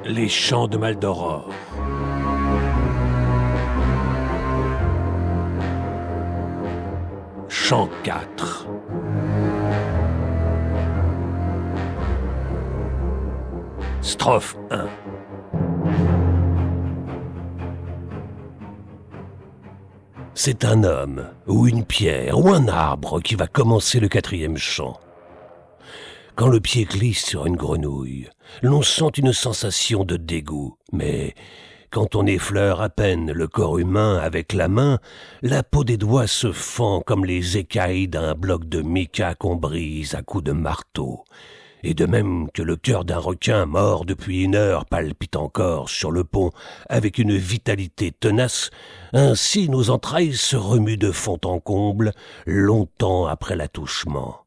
Les Champs de Maldoror. Chant 4. Strophe 1. C'est un homme, ou une pierre, ou un arbre qui va commencer le 4e chant. Quand le pied glisse sur une grenouille, l'on sent une sensation de dégoût, mais quand on effleure à peine le corps humain avec la main, la peau des doigts se fend comme les écailles d'un bloc de mica qu'on brise à coups de marteau. Et de même que le cœur d'un requin mort depuis 1 heure palpite encore sur le pont avec une vitalité tenace, ainsi nos entrailles se remuent de fond en comble longtemps après l'attouchement,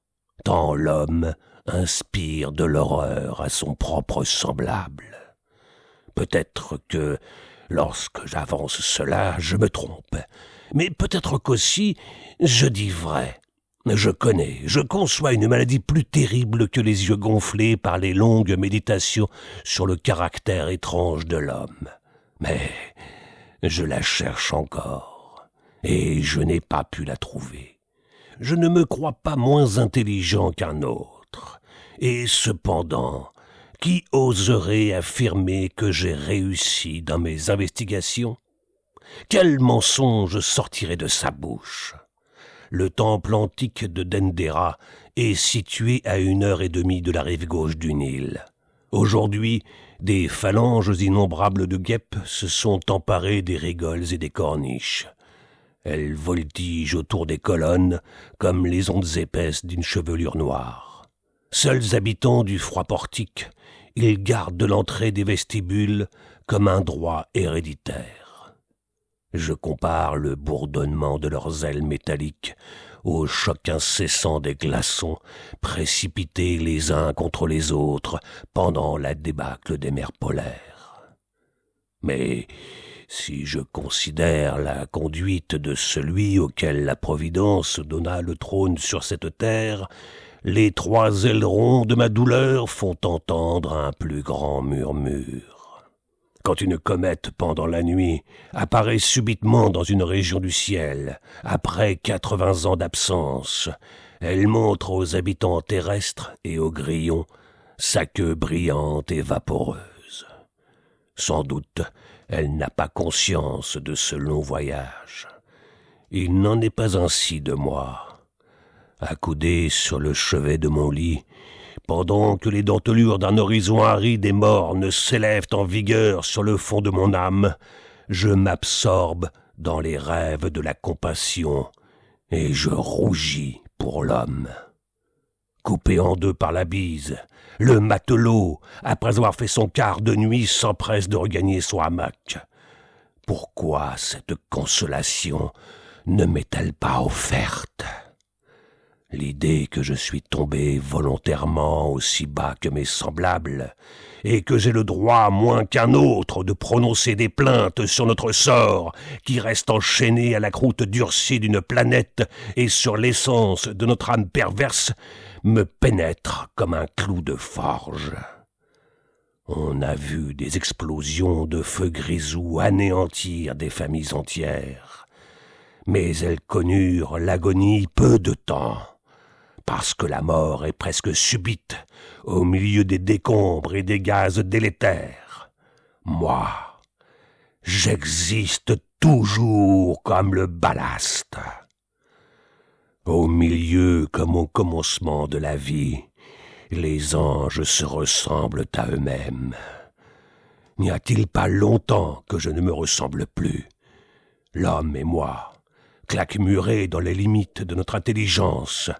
tant l'homme inspire de l'horreur à son propre semblable. Peut-être que, lorsque j'avance cela, je me trompe, mais peut-être qu'aussi je dis vrai. Je conçois une maladie plus terrible que les yeux gonflés par les longues méditations sur le caractère étrange de l'homme. Mais je la cherche encore, et je n'ai pas pu la trouver. Je ne me crois pas moins intelligent qu'un autre, et cependant, qui oserait affirmer que j'ai réussi dans mes investigations? Quel mensonge sortirait de sa bouche? Le temple antique de Dendera est situé à 1h30 de la rive gauche du Nil. Aujourd'hui, des phalanges innombrables de guêpes se sont emparées des rigoles et des corniches. Elles voltigent autour des colonnes comme les ondes épaisses d'une chevelure noire. Seuls habitants du froid portique, ils gardent l'entrée des vestibules comme un droit héréditaire. Je compare le bourdonnement de leurs ailes métalliques au choc incessant des glaçons précipités les uns contre les autres pendant la débâcle des mers polaires. Mais si je considère la conduite de celui auquel la Providence donna le trône sur cette terre, les 3 ailerons de ma douleur font entendre un plus grand murmure. Quand une comète, pendant la nuit, apparaît subitement dans une région du ciel, après 80 ans d'absence, elle montre aux habitants terrestres et aux grillons sa queue brillante et vaporeuse. Sans doute, elle n'a pas conscience de ce long voyage. Il n'en est pas ainsi de moi. Accoudé sur le chevet de mon lit, pendant que les dentelures d'un horizon aride et morne s'élèvent en vigueur sur le fond de mon âme, je m'absorbe dans les rêves de la compassion et je rougis pour l'homme. Coupé en 2 par la bise, le matelot, après avoir fait son quart de nuit, s'empresse de regagner son hamac. Pourquoi cette consolation ne m'est-elle pas offerte ? L'idée que je suis tombé volontairement aussi bas que mes semblables, et que j'ai le droit moins qu'un autre de prononcer des plaintes sur notre sort, qui reste enchaîné à la croûte durcie d'une planète et sur l'essence de notre âme perverse, me pénètre comme un clou de forge. On a vu des explosions de feu grisou anéantir des familles entières, mais elles connurent l'agonie peu de temps. Parce que la mort est presque subite, au milieu des décombres et des gaz délétères. Moi, j'existe toujours comme le ballast. Au milieu comme au commencement de la vie, les anges se ressemblent à eux-mêmes. N'y a-t-il pas longtemps que je ne me ressemble plus? L'homme et moi, claquemurés dans les limites de notre intelligence,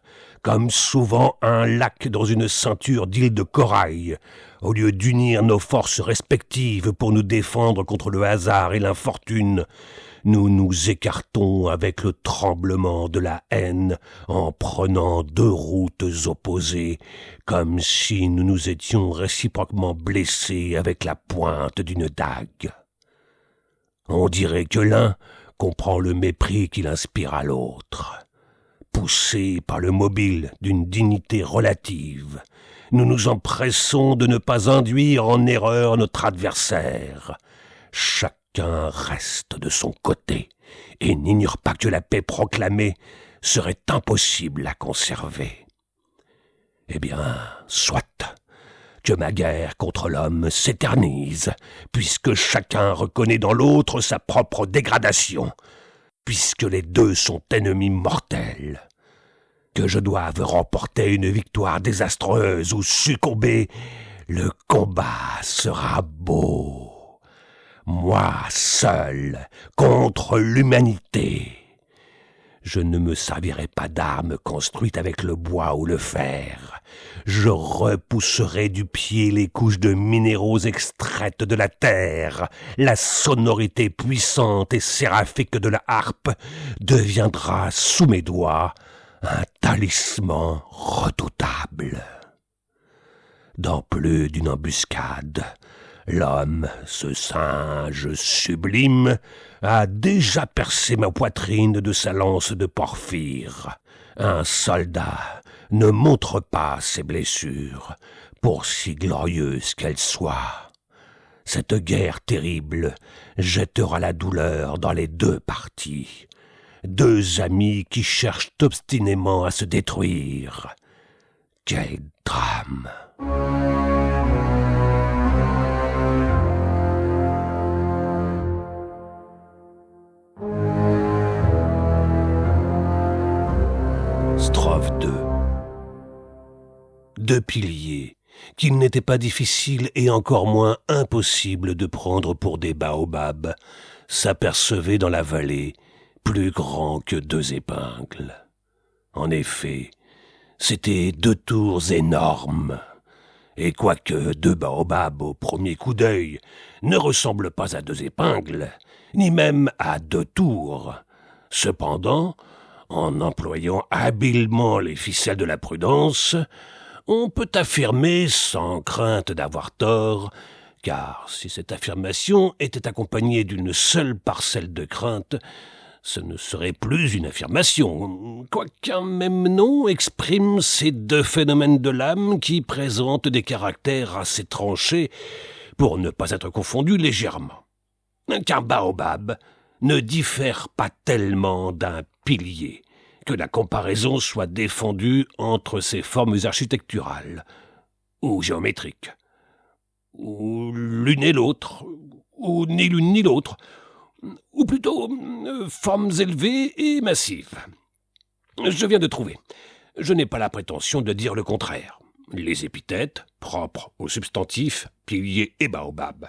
comme souvent un lac dans une ceinture d'îles de corail, au lieu d'unir nos forces respectives pour nous défendre contre le hasard et l'infortune, nous nous écartons avec le tremblement de la haine en prenant 2 routes opposées, comme si nous nous étions réciproquement blessés avec la pointe d'une dague. On dirait que l'un comprend le mépris qu'il inspire à l'autre. Poussé par le mobile d'une dignité relative, nous nous empressons de ne pas induire en erreur notre adversaire. Chacun reste de son côté et n'ignore pas que la paix proclamée serait impossible à conserver. Eh bien, soit que ma guerre contre l'homme s'éternise, puisque chacun reconnaît dans l'autre sa propre dégradation, puisque les deux sont ennemis mortels. Que je doive remporter une victoire désastreuse ou succomber, le combat sera beau. Moi seul contre l'humanité. Je ne me servirai pas d'armes construites avec le bois ou le fer. Je repousserai du pied les couches de minéraux extraites de la terre. La sonorité puissante et séraphique de la harpe deviendra sous mes doigts un talisman redoutable. Dans plus d'une embuscade, l'homme, ce singe sublime, a déjà percé ma poitrine de sa lance de porphyre. Un soldat ne montre pas ses blessures, pour si glorieuses qu'elles soient. Cette guerre terrible jettera la douleur dans les deux parties. Deux amis qui cherchent obstinément à se détruire. Quel drame! Strophe 2. Deux piliers qu'il n'était pas difficile et encore moins impossible de prendre pour des baobabs s'apercevaient dans la vallée, plus grands que deux épingles. En effet, c'étaient deux tours énormes, et quoique deux baobabs au premier coup d'œil ne ressemblent pas à deux épingles, ni même à deux tours, cependant, en employant habilement les ficelles de la prudence, on peut affirmer, sans crainte d'avoir tort, car si cette affirmation était accompagnée d'une seule parcelle de crainte, ce ne serait plus une affirmation, quoiqu'un même nom exprime ces deux phénomènes de l'âme qui présentent des caractères assez tranchés pour ne pas être confondus légèrement. Qu'un baobab ne diffère pas tellement d'un pilier, que la comparaison soit défendue entre ces formes architecturales, ou géométriques, ou l'une et l'autre, ou ni l'une ni l'autre, ou plutôt formes élevées et massives. Je viens de trouver. Je n'ai pas la prétention de dire le contraire. Les épithètes, propres aux substantifs, pilier et baobab,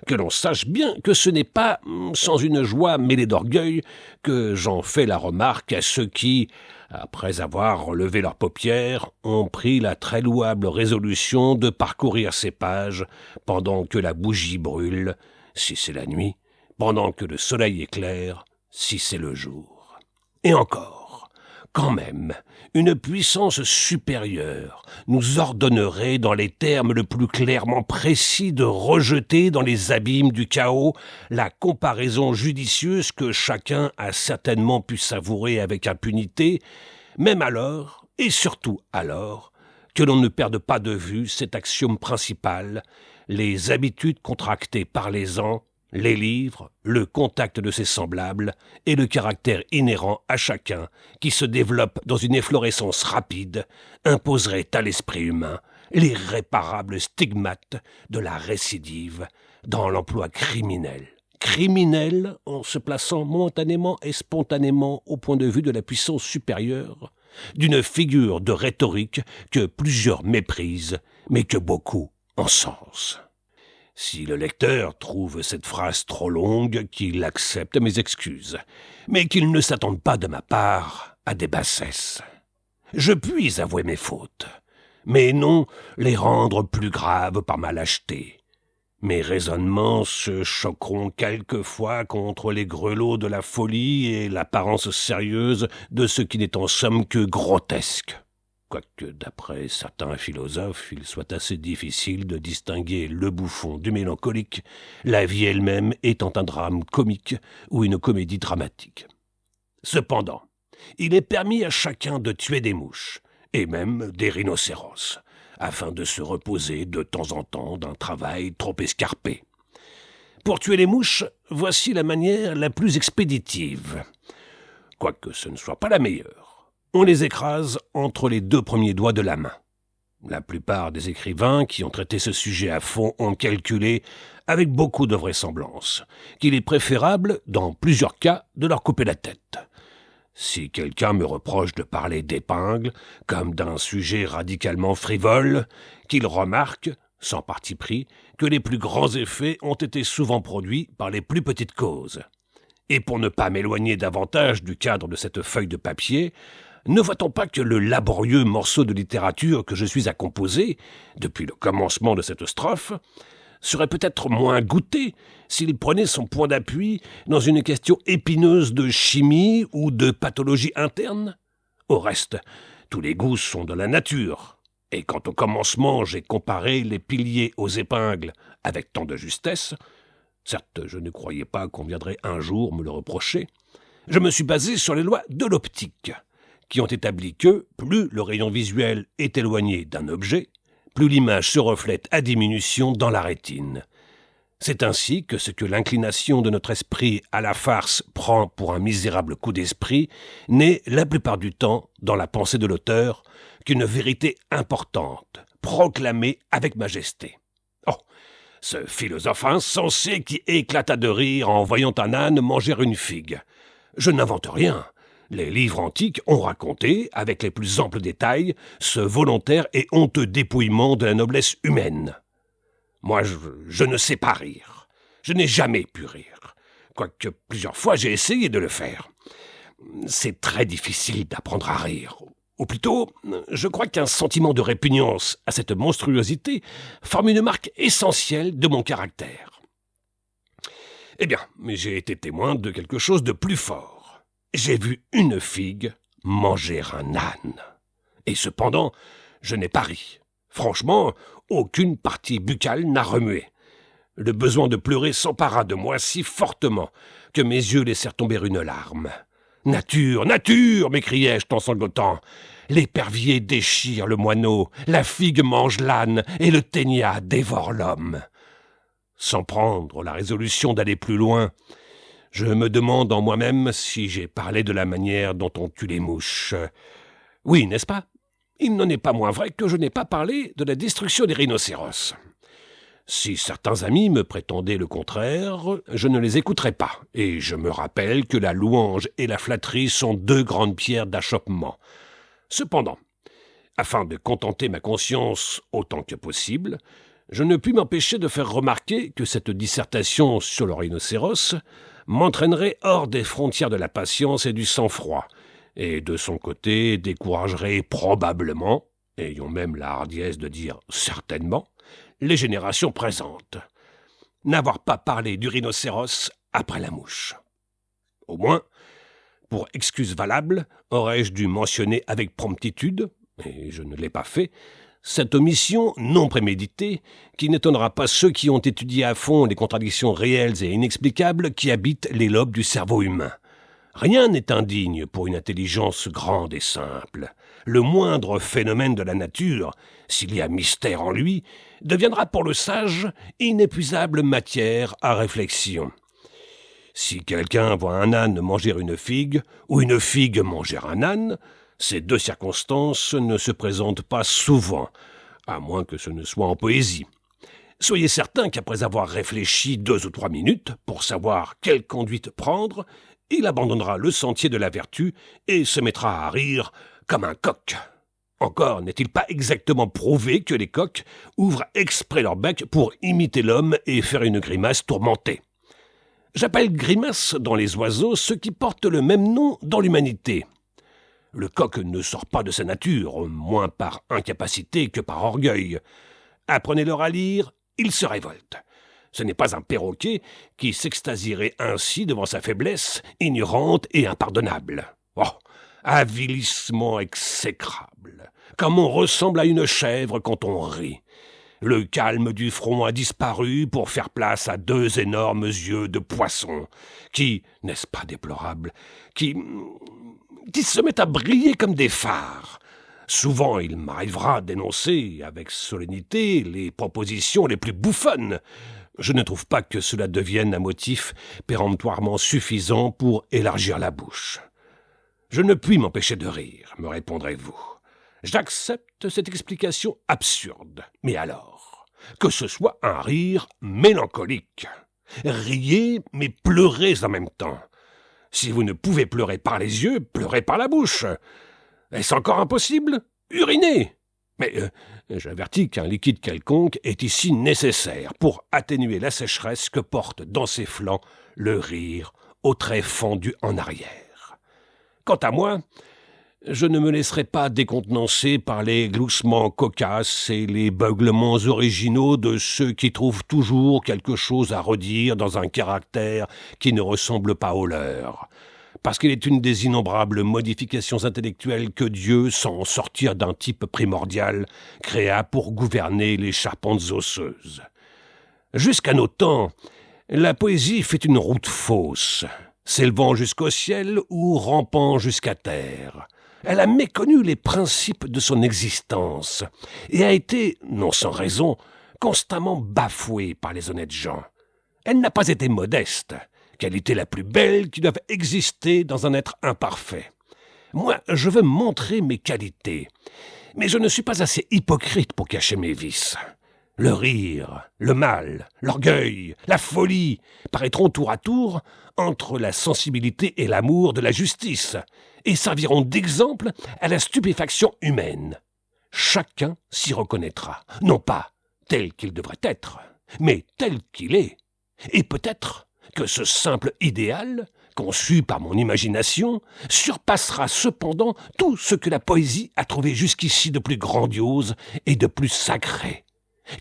que l'on sache bien que ce n'est pas sans une joie mêlée d'orgueil que j'en fais la remarque à ceux qui, après avoir relevé leurs paupières, ont pris la très louable résolution de parcourir ces pages pendant que la bougie brûle, si c'est la nuit, pendant que le soleil éclaire, si c'est le jour. Et encore, quand même, une puissance supérieure nous ordonnerait dans les termes le plus clairement précis de rejeter dans les abîmes du chaos la comparaison judicieuse que chacun a certainement pu savourer avec impunité, même alors, et surtout alors, que l'on ne perde pas de vue cet axiome principal, les habitudes contractées par les ans, les livres, le contact de ses semblables et le caractère inhérent à chacun qui se développe dans une efflorescence rapide imposeraient à l'esprit humain l'irréparable stigmate de la récidive dans l'emploi criminel. Criminel en se plaçant momentanément et spontanément au point de vue de la puissance supérieure, d'une figure de rhétorique que plusieurs méprisent, mais que beaucoup encensent. Si le lecteur trouve cette phrase trop longue, qu'il accepte mes excuses, mais qu'il ne s'attende pas de ma part à des bassesses. Je puis avouer mes fautes, mais non les rendre plus graves par ma lâcheté. Mes raisonnements se choqueront quelquefois contre les grelots de la folie et l'apparence sérieuse de ce qui n'est en somme que grotesque. Quoique, d'après certains philosophes, il soit assez difficile de distinguer le bouffon du mélancolique, la vie elle-même étant un drame comique ou une comédie dramatique. Cependant, il est permis à chacun de tuer des mouches, et même des rhinocéros, afin de se reposer de temps en temps d'un travail trop escarpé. Pour tuer les mouches, voici la manière la plus expéditive. Quoique ce ne soit pas la meilleure. On les écrase entre les 2 premiers doigts de la main. La plupart des écrivains qui ont traité ce sujet à fond ont calculé, avec beaucoup de vraisemblance, qu'il est préférable, dans plusieurs cas, de leur couper la tête. Si quelqu'un me reproche de parler d'épingle, comme d'un sujet radicalement frivole, qu'il remarque, sans parti pris, que les plus grands effets ont été souvent produits par les plus petites causes. Et pour ne pas m'éloigner davantage du cadre de cette feuille de papier, ne voit-on pas que le laborieux morceau de littérature que je suis à composer, depuis le commencement de cette strophe, serait peut-être moins goûté s'il prenait son point d'appui dans une question épineuse de chimie ou de pathologie interne? Au reste, tous les goûts sont de la nature. Et quand au commencement j'ai comparé les piliers aux épingles avec tant de justesse, certes je ne croyais pas qu'on viendrait un jour me le reprocher, je me suis basé sur les lois de l'optique, qui ont établi que plus le rayon visuel est éloigné d'un objet, plus l'image se reflète à diminution dans la rétine. C'est ainsi que ce que l'inclination de notre esprit à la farce prend pour un misérable coup d'esprit n'est la plupart du temps, dans la pensée de l'auteur, qu'une vérité importante, proclamée avec majesté. Oh, ce philosophe insensé qui éclata de rire en voyant un âne manger une figue. Je n'invente rien. Les livres antiques ont raconté, avec les plus amples détails, ce volontaire et honteux dépouillement de la noblesse humaine. Moi, je ne sais pas rire. Je n'ai jamais pu rire, quoique plusieurs fois j'ai essayé de le faire. C'est très difficile d'apprendre à rire. Ou plutôt, je crois qu'un sentiment de répugnance à cette monstruosité forme une marque essentielle de mon caractère. Eh bien, j'ai été témoin de quelque chose de plus fort. J'ai vu une figue manger un âne. Et cependant, je n'ai pas ri. Franchement, aucune partie buccale n'a remué. Le besoin de pleurer s'empara de moi si fortement que mes yeux laissèrent tomber une larme. « Nature, nature !» m'écriai-je en sanglotant. « L'épervier déchire le moineau, la figue mange l'âne et le ténia dévore l'homme. » Sans prendre la résolution d'aller plus loin, je me demande en moi-même si j'ai parlé de la manière dont on tue les mouches. Oui, n'est-ce pas? Il n'en est pas moins vrai que je n'ai pas parlé de la destruction des rhinocéros. Si certains amis me prétendaient le contraire, je ne les écouterai pas, et je me rappelle que la louange et la flatterie sont 2 grandes pierres d'achoppement. Cependant, afin de contenter ma conscience autant que possible, je ne puis m'empêcher de faire remarquer que cette dissertation sur le rhinocéros m'entraînerait hors des frontières de la patience et du sang-froid, et de son côté découragerait probablement, ayons même la hardiesse de dire certainement, les générations présentes. N'avoir pas parlé du rhinocéros après la mouche. Au moins, pour excuse valable, aurais-je dû mentionner avec promptitude, et je ne l'ai pas fait, cette omission non préméditée qui n'étonnera pas ceux qui ont étudié à fond les contradictions réelles et inexplicables qui habitent les lobes du cerveau humain. Rien n'est indigne pour une intelligence grande et simple. Le moindre phénomène de la nature, s'il y a mystère en lui, deviendra pour le sage inépuisable matière à réflexion. Si quelqu'un voit un âne manger une figue, ou une figue manger un âne, ces 2 circonstances ne se présentent pas souvent, à moins que ce ne soit en poésie. Soyez certain qu'après avoir réfléchi 2 ou 3 minutes pour savoir quelle conduite prendre, il abandonnera le sentier de la vertu et se mettra à rire comme un coq. Encore n'est-il pas exactement prouvé que les coqs ouvrent exprès leur bec pour imiter l'homme et faire une grimace tourmentée. J'appelle grimace dans les oiseaux ceux qui portent le même nom dans l'humanité. Le coq ne sort pas de sa nature, moins par incapacité que par orgueil. Apprenez-leur à lire, ils se révoltent. Ce n'est pas un perroquet qui s'extasierait ainsi devant sa faiblesse, ignorante et impardonnable. Oh, avilissement exécrable! Comme on ressemble à une chèvre quand on rit. Le calme du front a disparu pour faire place à 2 énormes yeux de poisson, qui, n'est-ce pas déplorable, qui se mettent à briller comme des phares. Souvent, il m'arrivera d'énoncer avec solennité les propositions les plus bouffonnes. Je ne trouve pas que cela devienne un motif péremptoirement suffisant pour élargir la bouche. Je ne puis m'empêcher de rire, me répondrez-vous. J'accepte cette explication absurde. Mais alors, que ce soit un rire mélancolique. Riez, mais pleurez en même temps. Si vous ne pouvez pleurer par les yeux, pleurez par la bouche. Est-ce encore impossible? Urinez! Mais j'avertis qu'un liquide quelconque est ici nécessaire pour atténuer la sécheresse que porte dans ses flancs le rire aux traits fendus en arrière. Quant à moi, je ne me laisserai pas décontenancer par les gloussements cocasses et les beuglements originaux de ceux qui trouvent toujours quelque chose à redire dans un caractère qui ne ressemble pas au leur. Parce qu'il est une des innombrables modifications intellectuelles que Dieu, sans sortir d'un type primordial, créa pour gouverner les charpentes osseuses. Jusqu'à nos temps, la poésie fait une route fausse, s'élevant jusqu'au ciel ou rampant jusqu'à terre. Elle a méconnu les principes de son existence et a été, non sans raison, constamment bafouée par les honnêtes gens. Elle n'a pas été modeste, qualité la plus belle qui doive exister dans un être imparfait. Moi, je veux montrer mes qualités, mais je ne suis pas assez hypocrite pour cacher mes vices. Le rire, le mal, l'orgueil, la folie paraîtront tour à tour entre la sensibilité et l'amour de la justice et serviront d'exemple à la stupéfaction humaine. Chacun s'y reconnaîtra, non pas tel qu'il devrait être, mais tel qu'il est. Et peut-être que ce simple idéal, conçu par mon imagination, surpassera cependant tout ce que la poésie a trouvé jusqu'ici de plus grandiose et de plus sacré.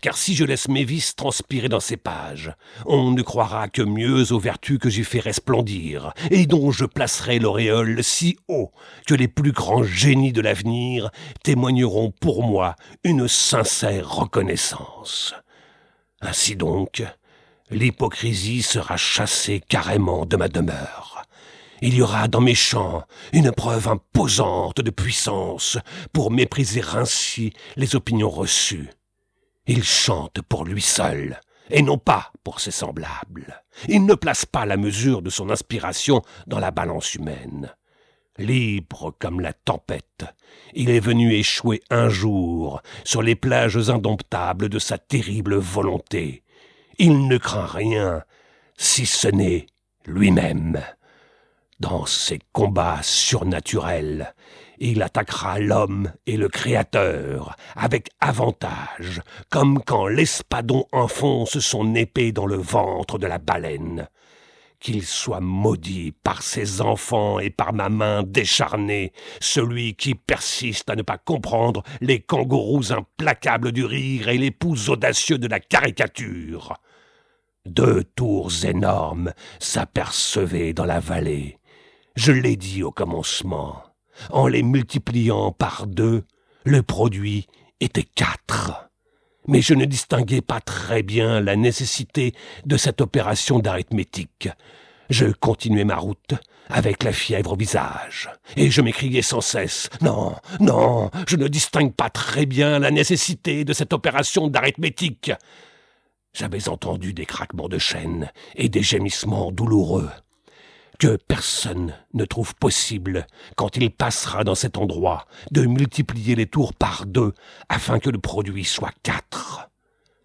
Car si je laisse mes vices transpirer dans ces pages, on ne croira que mieux aux vertus que j'ai fait resplendir, et dont je placerai l'auréole si haut que les plus grands génies de l'avenir témoigneront pour moi une sincère reconnaissance. Ainsi donc, l'hypocrisie sera chassée carrément de ma demeure. Il y aura dans mes chants une preuve imposante de puissance pour mépriser ainsi les opinions reçues. Il chante pour lui seul, et non pas pour ses semblables. Il ne place pas la mesure de son inspiration dans la balance humaine. Libre comme la tempête, il est venu échouer un jour sur les plages indomptables de sa terrible volonté. Il ne craint rien, si ce n'est lui-même. Dans ses combats surnaturels, il attaquera l'homme et le Créateur avec avantage, comme quand l'espadon enfonce son épée dans le ventre de la baleine. Qu'il soit maudit par ses enfants et par ma main décharnée, celui qui persiste à ne pas comprendre les kangourous implacables du rire et les poux audacieux de la caricature. 2 tours énormes s'apercevaient dans la vallée. Je l'ai dit au commencement. En les multipliant par 2, le produit était 4. Mais je ne distinguais pas très bien la nécessité de cette opération d'arithmétique. Je continuais ma route avec la fièvre au visage, et je m'écriais sans cesse « Non, non, je ne distingue pas très bien la nécessité de cette opération d'arithmétique !» J'avais entendu des craquements de chaînes et des gémissements douloureux que personne ne trouve possible, quand il passera dans cet endroit, de multiplier les tours par 2 afin que le produit soit 4.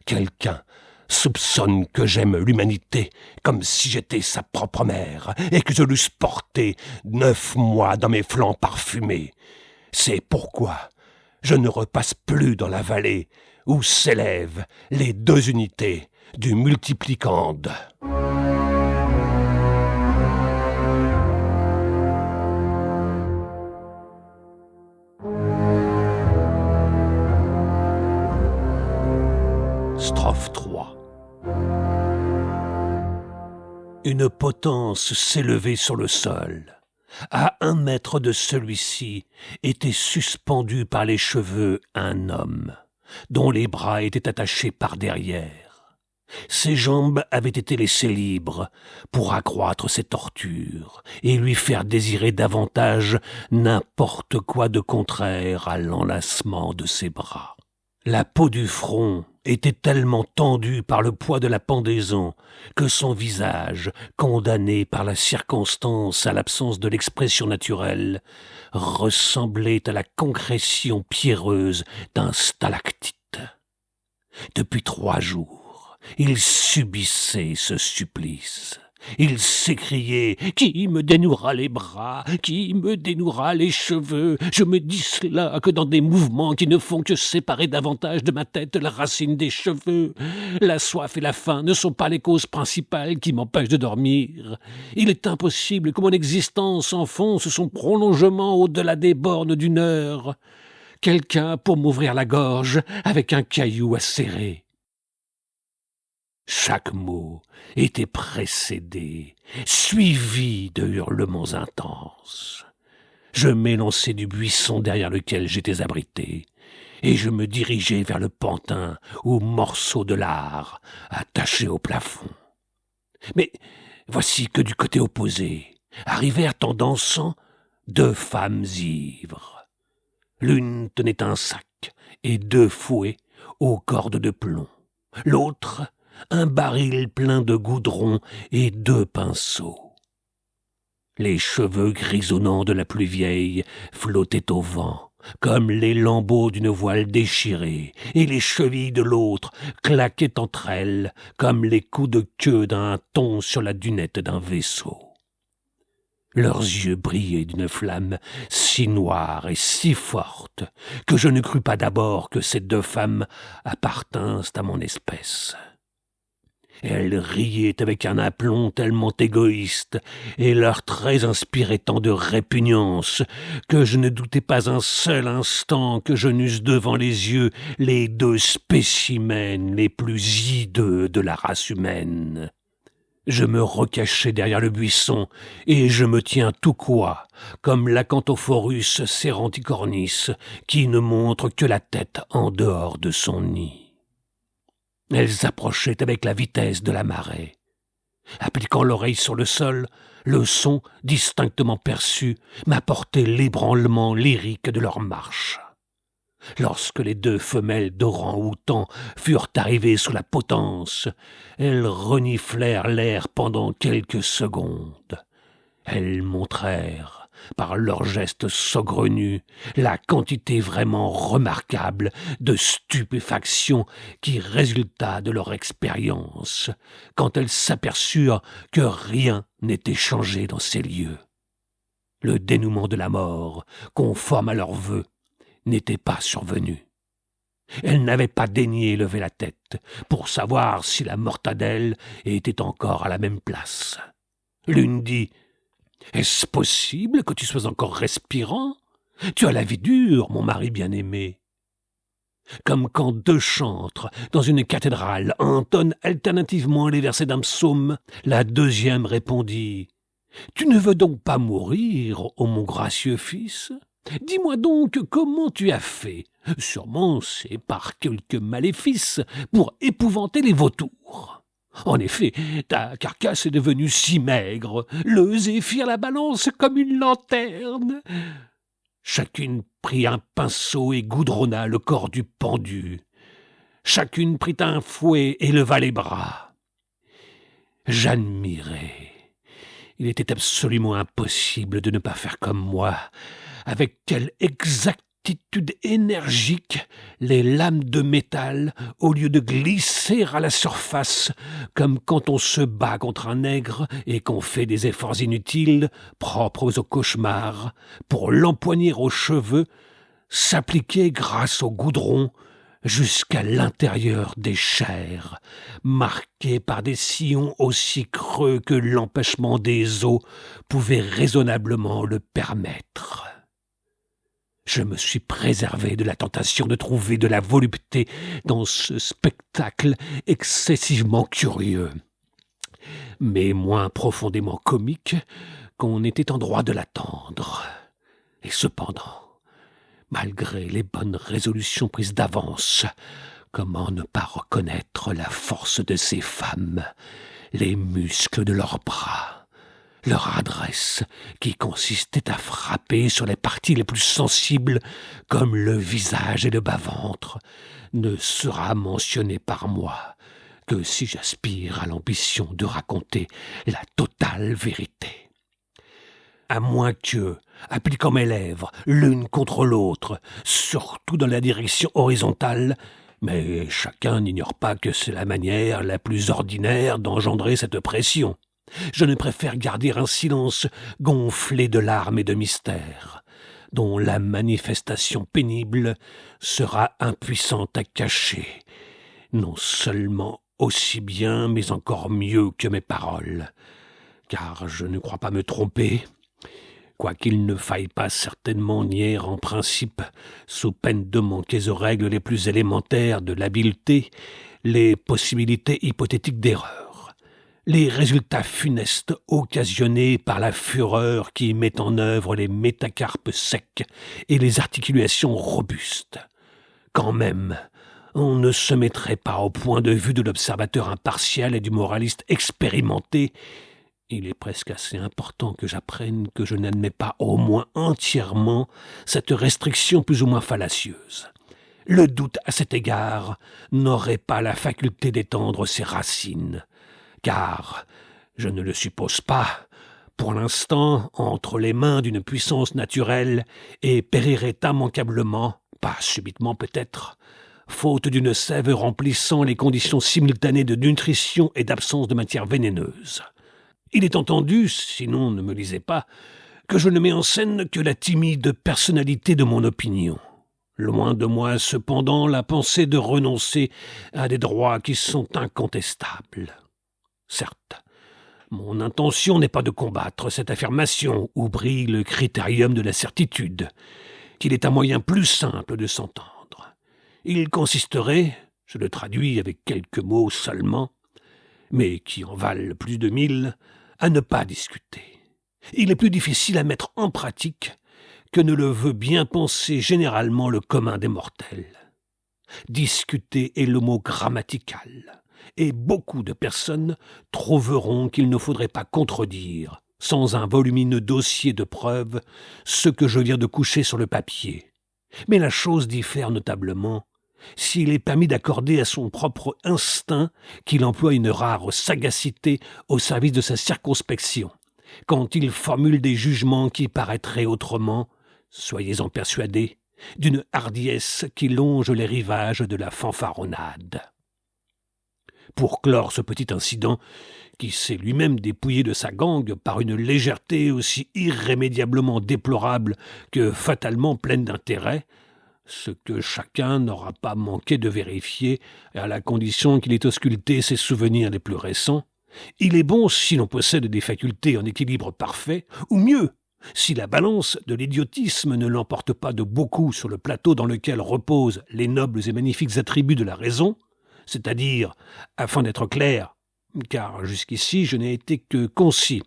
Quelqu'un soupçonne que j'aime l'humanité comme si j'étais sa propre mère et que je l'eusse portée 9 mois dans mes flancs parfumés. C'est pourquoi je ne repasse plus dans la vallée où s'élèvent les 2 unités du multiplicande. Strophe 3. Une potence s'élevait sur le sol. À 1 mètre de celui-ci était suspendu par les cheveux un homme, dont les bras étaient attachés par derrière. Ses jambes avaient été laissées libres pour accroître ses tortures et lui faire désirer davantage n'importe quoi de contraire à l'enlacement de ses bras. La peau du front était tellement tendue par le poids de la pendaison que son visage, condamné par la circonstance à l'absence de l'expression naturelle, ressemblait à la concrétion pierreuse d'un stalactite. Depuis 3 jours, il subissait ce supplice. Il s'écriait « Qui me dénouera les bras? Qui me dénouera les cheveux? Je me disloque dans des mouvements qui ne font que séparer davantage de ma tête la racine des cheveux. La soif et la faim ne sont pas les causes principales qui m'empêchent de dormir. Il est impossible que mon existence enfonce son prolongement au-delà des bornes d'une heure. Quelqu'un pour m'ouvrir la gorge avec un caillou à serrer. » Chaque mot était précédé, suivi de hurlements intenses. Je m'élançai du buisson derrière lequel j'étais abrité, et je me dirigeai vers le pantin aux morceaux de lard attachés au plafond. Mais voici que du côté opposé arrivèrent en dansant 2 femmes ivres. L'une tenait un sac et 2 fouets aux cordes de plomb. L'autre, un baril plein de goudron et 2 pinceaux. Les cheveux grisonnants de la plus vieille flottaient au vent, comme les lambeaux d'une voile déchirée, et les chevilles de l'autre claquaient entre elles, comme les coups de queue d'un thon sur la dunette d'un vaisseau. Leurs yeux brillaient d'une flamme si noire et si forte que je ne crus pas d'abord que ces 2 femmes appartinssent à mon espèce. Elles riaient avec un aplomb tellement égoïste, et leurs traits inspiraient tant de répugnance, que je ne doutai pas un seul instant que je n'eusse devant les yeux les 2 spécimens les plus hideux de la race humaine. Je me recachai derrière le buisson, et je me tiens tout coi, comme l'acanthophorus serranticornis, qui ne montre que la tête en dehors de son nid. Elles approchaient avec la vitesse de la marée. Appliquant l'oreille sur le sol, le son, distinctement perçu, m'apportait l'ébranlement lyrique de leur marche. Lorsque les 2 femelles d'orang-outang furent arrivées sous la potence, elles reniflèrent l'air pendant quelques secondes. Elles montrèrent, par leurs gestes saugrenus, la quantité vraiment remarquable de stupéfaction qui résulta de leur expérience, quand elles s'aperçurent que rien n'était changé dans ces lieux. Le dénouement de la mort, conforme à leurs vœux, n'était pas survenu. Elles n'avaient pas daigné lever la tête pour savoir si la mortadelle était encore à la même place. L'une dit « Est-ce possible que tu sois encore respirant? Tu as la vie dure, mon mari bien-aimé. » Comme quand 2 chantres dans une cathédrale entonnent alternativement les versets d'un psaume, la deuxième répondit « Tu ne veux donc pas mourir, ô mon gracieux fils? Dis-moi donc comment tu as fait. Sûrement c'est par quelque maléfice pour épouvanter les vautours. En effet, ta carcasse est devenue si maigre, le zéphyr la balance comme une lanterne. » Chacune prit un pinceau et goudronna le corps du pendu. Chacune prit un fouet et leva les bras. J'admirais. Il était absolument impossible de ne pas faire comme moi. Avec quelle exactitude énergique les lames de métal, au lieu de glisser à la surface, comme quand on se bat contre un nègre et qu'on fait des efforts inutiles, propres au cauchemar, pour l'empoigner aux cheveux, s'appliquaient grâce au goudron jusqu'à l'intérieur des chairs, marquées par des sillons aussi creux que l'empêchement des os pouvait raisonnablement le permettre. Je me suis préservé de la tentation de trouver de la volupté dans ce spectacle excessivement curieux, mais moins profondément comique qu'on était en droit de l'attendre. Et cependant, malgré les bonnes résolutions prises d'avance, Comment ne pas reconnaître la force de ces femmes, les muscles de leurs bras, leur adresse qui consistait à frapper sur les parties les plus sensibles comme le visage et le bas-ventre, ne sera mentionnée par moi que si j'aspire à l'ambition de raconter la totale vérité. À moins que, appliquant mes lèvres l'une contre l'autre, surtout dans la direction horizontale, mais chacun n'ignore pas que c'est la manière la plus ordinaire d'engendrer cette pression. Je ne préfère garder un silence gonflé de larmes et de mystères, dont la manifestation pénible sera impuissante à cacher, non seulement aussi bien, mais encore mieux que mes paroles, car je ne crois pas me tromper, quoiqu'il ne faille pas certainement nier en principe, sous peine de manquer aux règles les plus élémentaires de l'habileté, les possibilités hypothétiques d'erreur, les résultats funestes occasionnés par la fureur qui met en œuvre les métacarpes secs et les articulations robustes. Quand même, on ne se mettrait pas au point de vue de l'observateur impartial et du moraliste expérimenté. Il est presque assez important que j'apprenne que je n'admets pas au moins entièrement cette restriction plus ou moins fallacieuse. Le doute à cet égard n'aurait pas la faculté d'étendre ses racines, car, je ne le suppose pas, pour l'instant, entre les mains d'une puissance naturelle et périrait immanquablement, pas subitement peut-être, faute d'une sève remplissant les conditions simultanées de nutrition et d'absence de matière vénéneuse. Il est entendu, sinon ne me lisez pas, que je ne mets en scène que la timide personnalité de mon opinion. Loin de moi, cependant, la pensée de renoncer à des droits qui sont incontestables. Certes, mon intention n'est pas de combattre cette affirmation où brille le critérium de la certitude, qu'il est un moyen plus simple de s'entendre. Il consisterait, je le traduis avec quelques mots seulement, mais qui en valent plus de 1000, à ne pas discuter. Il est plus difficile à mettre en pratique que ne le veut bien penser généralement le commun des mortels. Discuter est le mot grammatical, et beaucoup de personnes trouveront qu'il ne faudrait pas contredire, sans un volumineux dossier de preuves, ce que je viens de coucher sur le papier. Mais la chose diffère notablement s'il est permis d'accorder à son propre instinct qu'il emploie une rare sagacité au service de sa circonspection, quand il formule des jugements qui paraîtraient autrement, soyez-en persuadés, d'une hardiesse qui longe les rivages de la fanfaronnade. Pour clore ce petit incident, qui s'est lui-même dépouillé de sa gangue par une légèreté aussi irrémédiablement déplorable que fatalement pleine d'intérêt, ce que chacun n'aura pas manqué de vérifier, à la condition qu'il ait ausculté ses souvenirs les plus récents, il est bon, si l'on possède des facultés en équilibre parfait, ou mieux, si la balance de l'idiotisme ne l'emporte pas de beaucoup sur le plateau dans lequel reposent les nobles et magnifiques attributs de la raison, c'est-à-dire, afin d'être clair, car jusqu'ici je n'ai été que concis,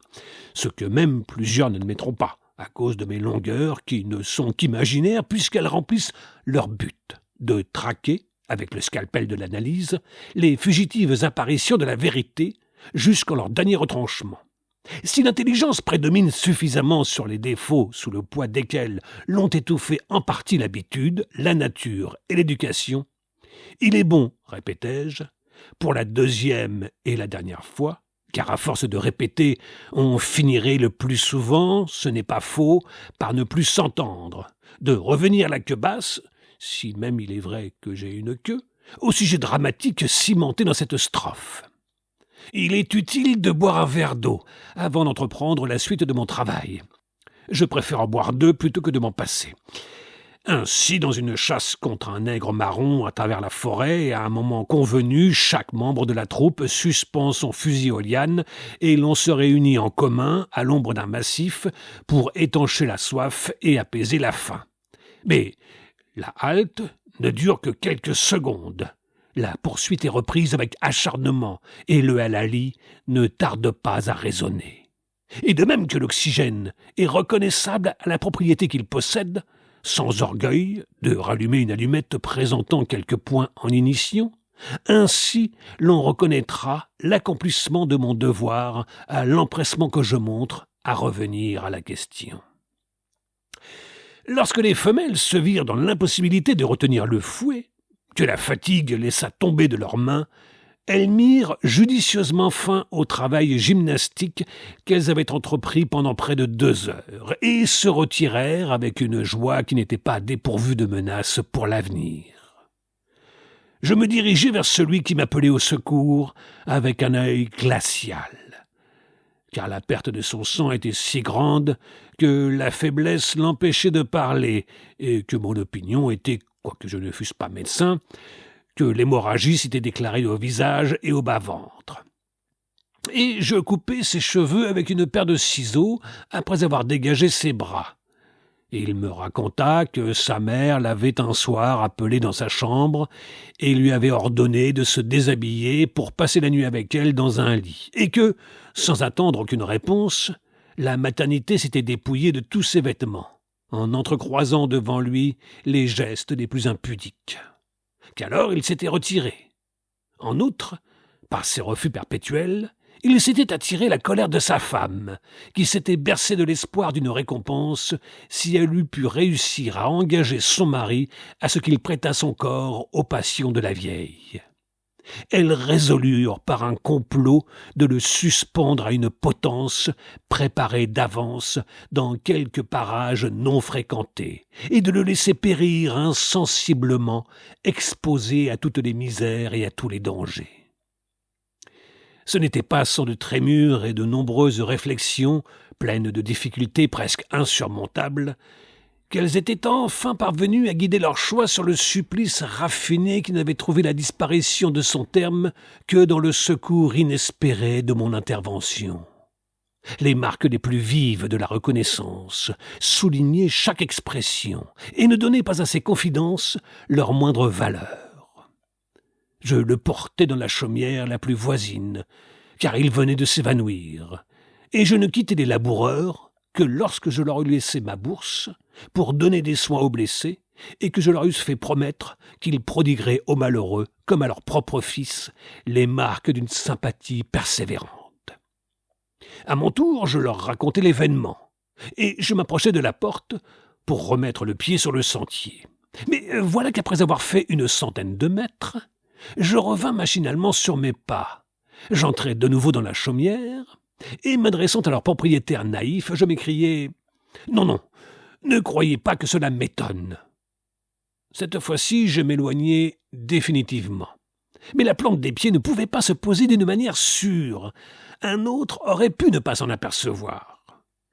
ce que même plusieurs n'admettront pas, à cause de mes longueurs qui ne sont qu'imaginaires puisqu'elles remplissent leur but de traquer, avec le scalpel de l'analyse, les fugitives apparitions de la vérité jusqu'en leur dernier retranchement. Si l'intelligence prédomine suffisamment sur les défauts sous le poids desquels l'ont étouffé en partie l'habitude, la nature et l'éducation, il est bon, répétai-je, pour la deuxième et la dernière fois, car à force de répéter, on finirait le plus souvent, ce n'est pas faux, par ne plus s'entendre, de revenir la queue basse, si même il est vrai que j'ai une queue, au sujet dramatique cimenté dans cette strophe. Il est utile de boire un verre d'eau avant d'entreprendre la suite de mon travail. Je préfère en boire 2 plutôt que de m'en passer. Ainsi, dans une chasse contre un nègre marron à travers la forêt, à un moment convenu, chaque membre de la troupe suspend son fusil aux lianes et l'on se réunit en commun à l'ombre d'un massif pour étancher la soif et apaiser la faim. Mais la halte ne dure que quelques secondes. La poursuite est reprise avec acharnement et le halali ne tarde pas à résonner. Et de même que l'oxygène est reconnaissable à la propriété qu'il possède, sans orgueil, de rallumer une allumette présentant quelques points en ignition. Ainsi, l'on reconnaîtra l'accomplissement de mon devoir à l'empressement que je montre à revenir à la question. Lorsque les femelles se virent dans l'impossibilité de retenir le fouet, que la fatigue laissa tomber de leurs mains, elles mirent judicieusement fin au travail gymnastique qu'elles avaient entrepris pendant près de 2 heures et se retirèrent avec une joie qui n'était pas dépourvue de menaces pour l'avenir. Je me dirigeai vers celui qui m'appelait au secours avec un œil glacial, car la perte de son sang était si grande que la faiblesse l'empêchait de parler et que mon opinion était, quoique je ne fusse pas médecin, que l'hémorragie s'était déclarée au visage et au bas-ventre. Et je coupai ses cheveux avec une paire de ciseaux après avoir dégagé ses bras. Et il me raconta que sa mère l'avait un soir appelé dans sa chambre et lui avait ordonné de se déshabiller pour passer la nuit avec elle dans un lit, et que, sans attendre aucune réponse, la maternité s'était dépouillée de tous ses vêtements, en entrecroisant devant lui les gestes les plus impudiques. Qu'alors il s'était retiré. En outre, par ses refus perpétuels, il s'était attiré la colère de sa femme, qui s'était bercée de l'espoir d'une récompense si elle eût pu réussir à engager son mari à ce qu'il prêtât son corps aux passions de la vieille. Elles résolurent par un complot de le suspendre à une potence préparée d'avance dans quelques parages non fréquentés et de le laisser périr insensiblement, exposé à toutes les misères et à tous les dangers. Ce n'était pas sans de trémures et de nombreuses réflexions, pleines de difficultés presque insurmontables, qu'elles étaient enfin parvenues à guider leur choix sur le supplice raffiné qui n'avait trouvé la disparition de son terme que dans le secours inespéré de mon intervention. Les marques les plus vives de la reconnaissance soulignaient chaque expression et ne donnaient pas à ces confidences leur moindre valeur. Je le portai dans la chaumière la plus voisine, car il venait de s'évanouir, et je ne quittai les laboureurs que lorsque je leur eus laissé ma bourse pour donner des soins aux blessés et que je leur eusse fait promettre qu'ils prodigueraient aux malheureux, comme à leur propre fils, les marques d'une sympathie persévérante. À mon tour, je leur racontai l'événement, et je m'approchai de la porte pour remettre le pied sur le sentier. Mais voilà qu'après avoir fait une centaine de mètres, je revins machinalement sur mes pas. J'entrai de nouveau dans la chaumière, et m'adressant à leur propriétaire naïf, je m'écriai « Non, non, ne croyez pas que cela m'étonne. » Cette fois-ci, je m'éloignai définitivement. Mais la plante des pieds ne pouvait pas se poser d'une manière sûre. Un autre aurait pu ne pas s'en apercevoir.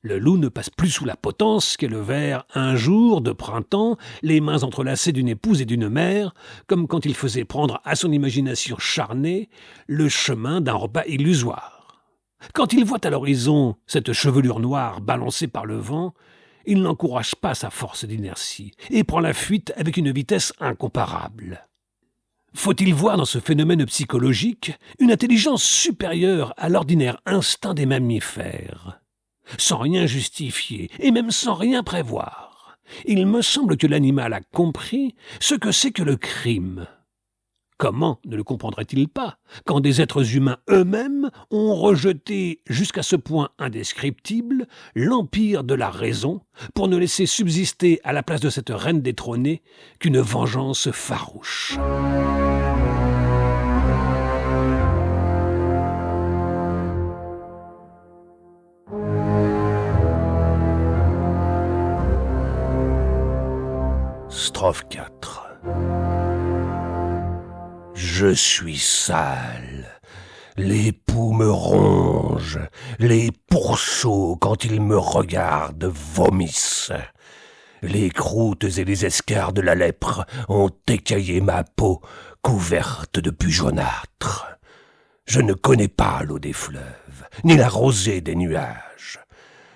Le loup ne passe plus sous la potence qu'est le ver un jour de printemps, les mains entrelacées d'une épouse et d'une mère, comme quand il faisait prendre à son imagination charnée le chemin d'un repas illusoire. Quand il voit à l'horizon cette chevelure noire balancée par le vent, il n'encourage pas sa force d'inertie et prend la fuite avec une vitesse incomparable. Faut-il voir dans ce phénomène psychologique une intelligence supérieure à l'ordinaire instinct des mammifères ? Sans rien justifier, et même sans rien prévoir, il me semble que l'animal a compris ce que c'est que le crime. Comment ne le comprendrait-il pas, quand des êtres humains eux-mêmes ont rejeté jusqu'à ce point indescriptible l'empire de la raison pour ne laisser subsister à la place de cette reine détrônée qu'une vengeance farouche. Strophe 4. Je suis sale, les poux me rongent, les pourceaux, quand ils me regardent, vomissent. Les croûtes et les escarres de la lèpre ont écaillé ma peau, couverte de pus jaunâtres. Je ne connais pas l'eau des fleuves, ni la rosée des nuages.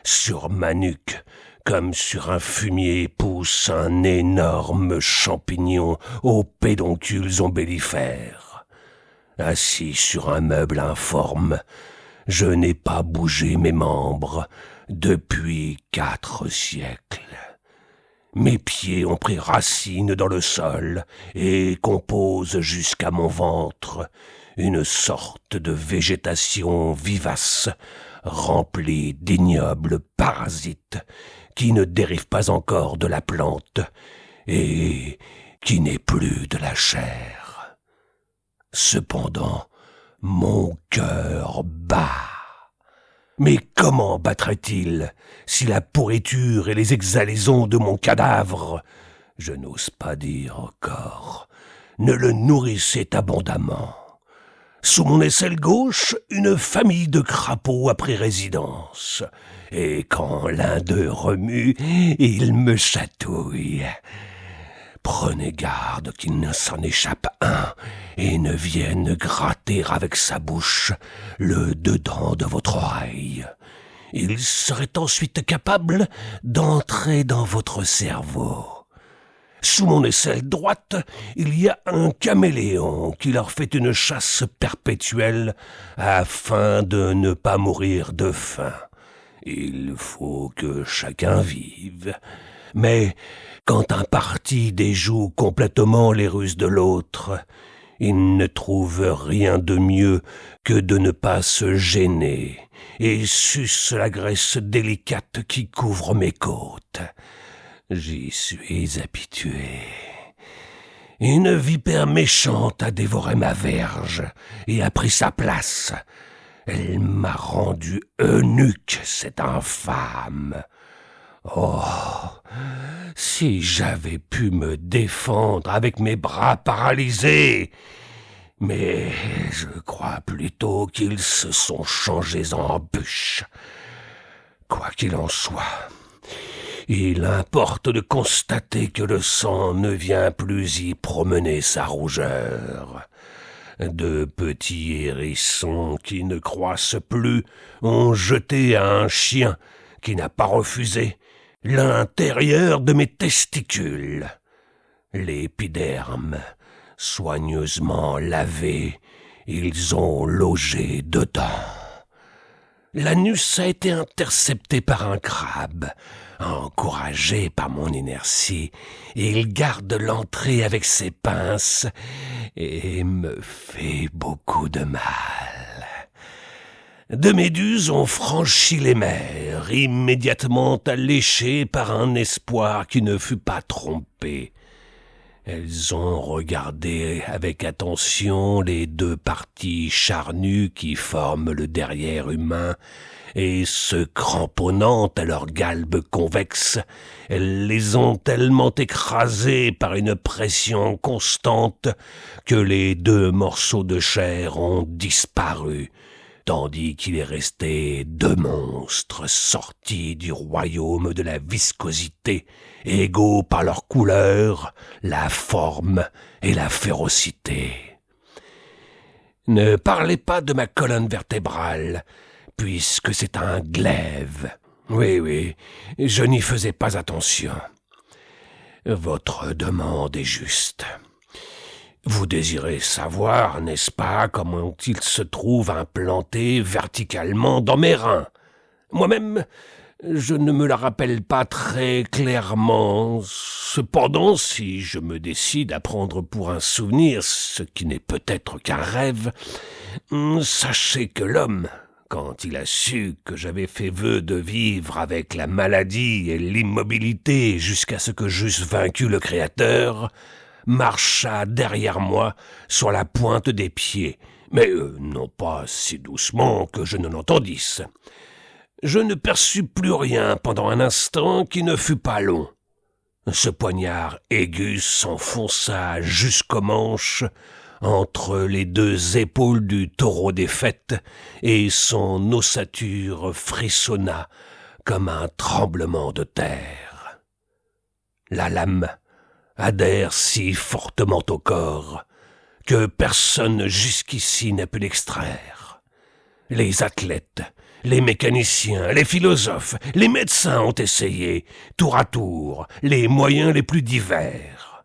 Sur ma nuque, comme sur un fumier, pousse un énorme champignon aux pédoncules ombellifères. Assis sur un meuble informe, je n'ai pas bougé mes membres depuis 4 siècles. Mes pieds ont pris racine dans le sol et composent jusqu'à mon ventre une sorte de végétation vivace, remplie d'ignobles parasites qui ne dérivent pas encore de la plante et qui n'est plus de la chair. Cependant, mon cœur bat. Mais comment battrait-il si la pourriture et les exhalaisons de mon cadavre, je n'ose pas dire encore, ne le nourrissaient abondamment? Sous mon aisselle gauche, une famille de crapauds a pris résidence, et quand l'un d'eux remue, il me chatouille. Prenez garde qu'il ne s'en échappe un et ne vienne gratter avec sa bouche le dedans de votre oreille. Il serait ensuite capable d'entrer dans votre cerveau. Sous mon aisselle droite, il y a un caméléon qui leur fait une chasse perpétuelle afin de ne pas mourir de faim. Il faut que chacun vive. Mais quand un parti déjoue complètement les ruses de l'autre, il ne trouve rien de mieux que de ne pas se gêner et suce la graisse délicate qui couvre mes côtes. J'y suis habitué. Une vipère méchante a dévoré ma verge et a pris sa place. Elle m'a rendu eunuque, cette infâme. Oh, si j'avais pu me défendre avec mes bras paralysés! Mais je crois plutôt qu'ils se sont changés en bûches. Quoi qu'il en soit, il importe de constater que le sang ne vient plus y promener sa rougeur. De petits hérissons qui ne croissent plus ont jeté à un chien qui n'a pas refusé l'intérieur de mes testicules. L'épiderme, soigneusement lavé, ils ont logé dedans. L'anus a été intercepté par un crabe. Encouragé par mon inertie, il garde l'entrée avec ses pinces et me fait beaucoup de mal. Deux méduses ont franchi les mers, immédiatement alléchées par un espoir qui ne fut pas trompé. Elles ont regardé avec attention les deux parties charnues qui forment le derrière humain, et se cramponnant à leurs galbes convexes, elles les ont tellement écrasées par une pression constante que les deux morceaux de chair ont disparu, tandis qu'il est resté deux monstres sortis du royaume de la viscosité, égaux par leur couleur, la forme et la férocité. Ne parlez pas de ma colonne vertébrale, puisque c'est un glaive. Oui, je n'y faisais pas attention. Votre demande est juste. Vous désirez savoir, n'est-ce pas, comment il se trouve implanté verticalement dans mes reins? Moi-même, je ne me la rappelle pas très clairement. Cependant, si je me décide à prendre pour un souvenir ce qui n'est peut-être qu'un rêve, sachez que l'homme, quand il a su que j'avais fait vœu de vivre avec la maladie et l'immobilité jusqu'à ce que j'eusse vaincu le Créateur, marcha derrière moi sur la pointe des pieds, mais non pas si doucement que je ne l'entendisse. Je ne perçus plus rien pendant un instant qui ne fut pas long. Ce poignard aigu s'enfonça jusqu'au manche, entre les deux épaules du taureau des fêtes, et son ossature frissonna comme un tremblement de terre. La lame adhère si fortement au corps que personne jusqu'ici n'a pu l'extraire. Les athlètes, les mécaniciens, les philosophes, les médecins ont essayé, tour à tour, les moyens les plus divers.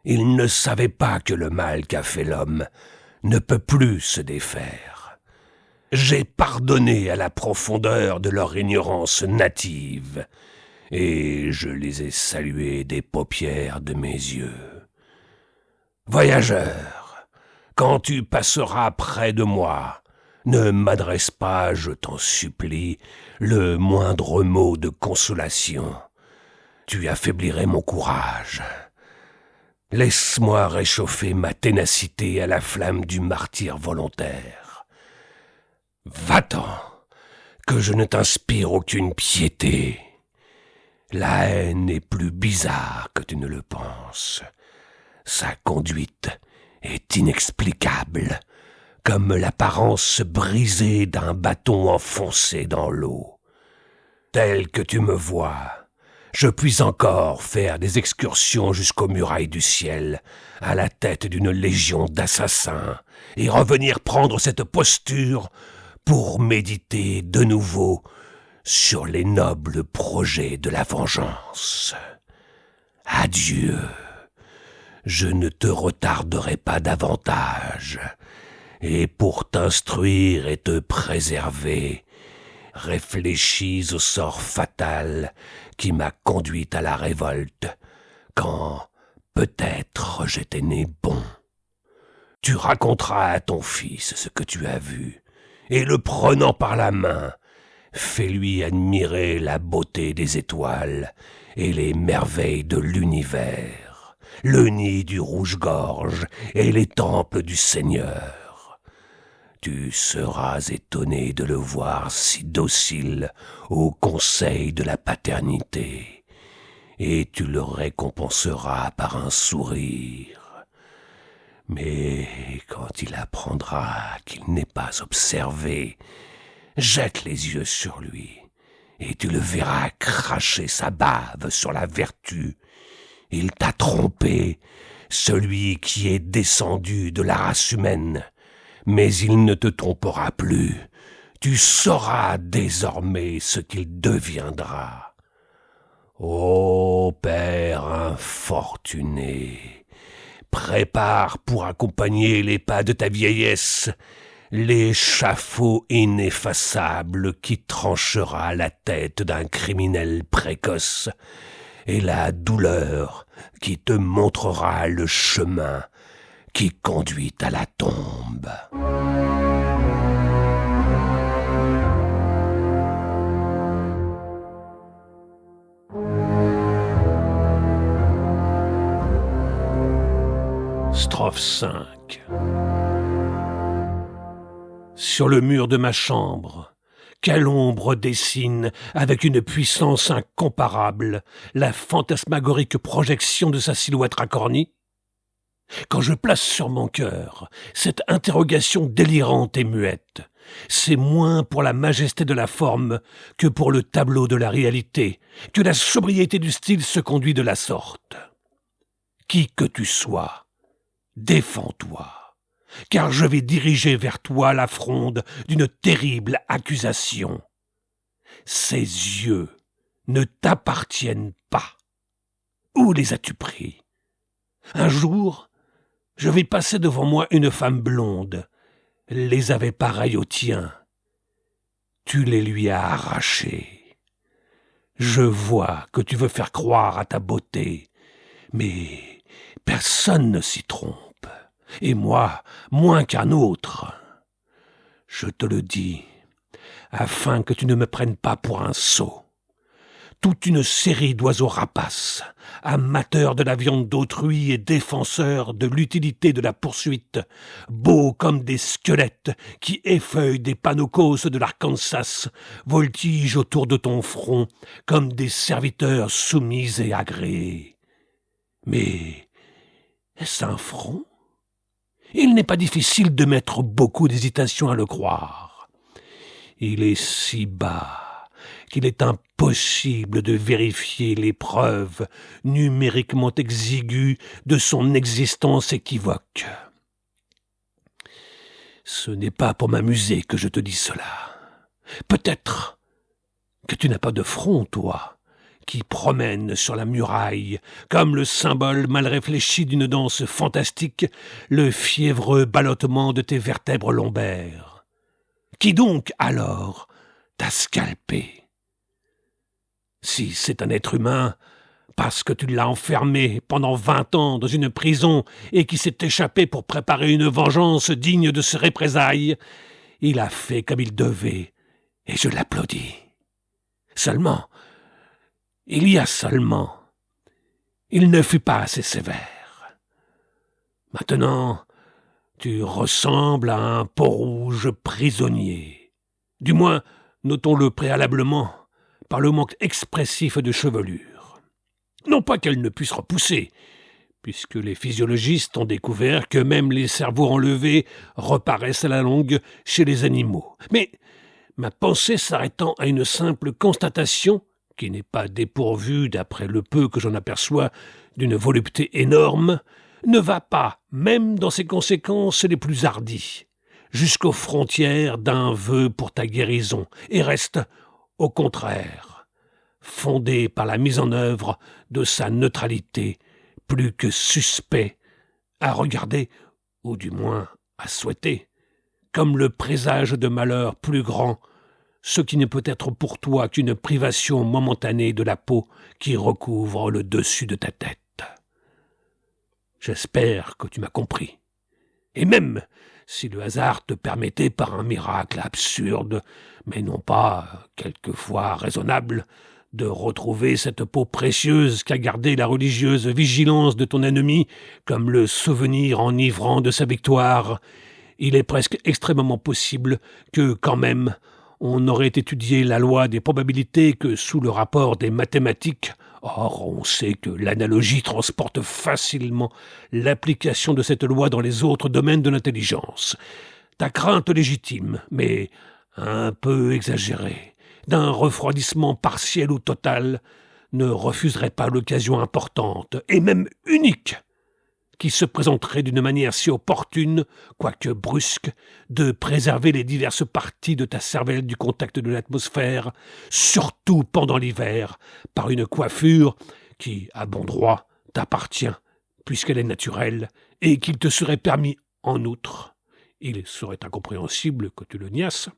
Ils ne savaient pas que le mal qu'a fait l'homme ne peut plus se défaire. J'ai pardonné à la profondeur de leur ignorance native, et je les ai salués des paupières de mes yeux. Voyageur, quand tu passeras près de moi, ne m'adresse pas, je t'en supplie, le moindre mot de consolation. Tu affaiblirais mon courage. Laisse-moi réchauffer ma ténacité à la flamme du martyr volontaire. Va-t'en, que je ne t'inspire aucune piété. La haine est plus bizarre que tu ne le penses. Sa conduite est inexplicable, comme l'apparence brisée d'un bâton enfoncé dans l'eau. Tel que tu me vois, je puis encore faire des excursions jusqu'aux murailles du ciel, à la tête d'une légion d'assassins, et revenir prendre cette posture pour méditer de nouveau sur les nobles projets de la vengeance. Adieu, je ne te retarderai pas davantage, et pour t'instruire et te préserver, réfléchis au sort fatal qui m'a conduit à la révolte, quand peut-être j'étais né bon. Tu raconteras à ton fils ce que tu as vu, et le prenant par la main, fais-lui admirer la beauté des étoiles et les merveilles de l'univers, le nid du rouge-gorge et les temples du Seigneur. Tu seras étonné de le voir si docile aux conseils de la paternité, et tu le récompenseras par un sourire. Mais quand il apprendra qu'il n'est pas observé, jette les yeux sur lui, et tu le verras cracher sa bave sur la vertu. Il t'a trompé, celui qui est descendu de la race humaine, mais il ne te trompera plus. Tu sauras désormais ce qu'il deviendra. Ô père infortuné, prépare pour accompagner les pas de ta vieillesse l'échafaud ineffaçable qui tranchera la tête d'un criminel précoce, et la douleur qui te montrera le chemin qui conduit à la tombe. Strophe 5. Sur le mur de ma chambre, quelle ombre dessine, avec une puissance incomparable, la fantasmagorique projection de sa silhouette racornie? Quand je place sur mon cœur cette interrogation délirante et muette, c'est moins pour la majesté de la forme que pour le tableau de la réalité que la sobriété du style se conduit de la sorte. Qui que tu sois, défends-toi, car je vais diriger vers toi la fronde d'une terrible accusation. Ces yeux ne t'appartiennent pas. Où les as-tu pris? Un jour, je vis passer devant moi une femme blonde, les avait pareils aux tiens. Tu les lui as arrachés. Je vois que tu veux faire croire à ta beauté, mais personne ne s'y trompe, et moi, moins qu'un autre. Je te le dis, afin que tu ne me prennes pas pour un sot. Toute une série d'oiseaux rapaces, amateurs de la viande d'autrui et défenseurs de l'utilité de la poursuite, beaux comme des squelettes qui effeuillent des panocos de l'Arkansas, voltigent autour de ton front comme des serviteurs soumis et agréés. Mais est-ce un front? Il n'est pas difficile de mettre beaucoup d'hésitation à le croire. Il est si bas qu'il est impossible de vérifier les preuves numériquement exiguës de son existence équivoque. Ce n'est pas pour m'amuser que je te dis cela. Peut-être que tu n'as pas de front, toi, qui promène sur la muraille, comme le symbole mal réfléchi d'une danse fantastique, le fiévreux ballottement de tes vertèbres lombaires. Qui donc, alors, t'a scalpé? Si c'est un être humain, parce que tu l'as enfermé pendant 20 ans dans une prison et qui s'est échappé pour préparer une vengeance digne de ses représailles, il a fait comme il devait, et je l'applaudis. Seulement, il ne fut pas assez sévère. Maintenant, tu ressembles à un peau-rouge prisonnier. Du moins, notons-le préalablement, par le manque expressif de chevelure. Non pas qu'elle ne puisse repousser, puisque les physiologistes ont découvert que même les cerveaux enlevés reparaissent à la longue chez les animaux. Mais ma pensée s'arrêtant à une simple constatation, qui n'est pas dépourvue, d'après le peu que j'en aperçois, d'une volupté énorme, ne va pas, même dans ses conséquences les plus hardies, jusqu'aux frontières d'un vœu pour ta guérison, et reste, au contraire, fondé par la mise en œuvre de sa neutralité, plus que suspect, à regarder, ou du moins à souhaiter, comme le présage de malheur plus grand, ce qui ne peut être pour toi qu'une privation momentanée de la peau qui recouvre le dessus de ta tête. J'espère que tu m'as compris. Et même si le hasard te permettait par un miracle absurde, mais non pas quelquefois raisonnable, de retrouver cette peau précieuse qu'a gardée la religieuse vigilance de ton ennemi comme le souvenir enivrant de sa victoire, il est presque extrêmement possible que, quand même, on aurait étudié la loi des probabilités que sous le rapport des mathématiques. Or, on sait que l'analogie transporte facilement l'application de cette loi dans les autres domaines de l'intelligence. Ta crainte légitime, mais un peu exagérée, d'un refroidissement partiel ou total, ne refuserait pas l'occasion importante, et même unique, qui se présenterait d'une manière si opportune, quoique brusque, de préserver les diverses parties de ta cervelle du contact de l'atmosphère, surtout pendant l'hiver, par une coiffure qui, à bon droit, t'appartient, puisqu'elle est naturelle, et qu'il te serait permis, en outre, il serait incompréhensible que tu le niasses,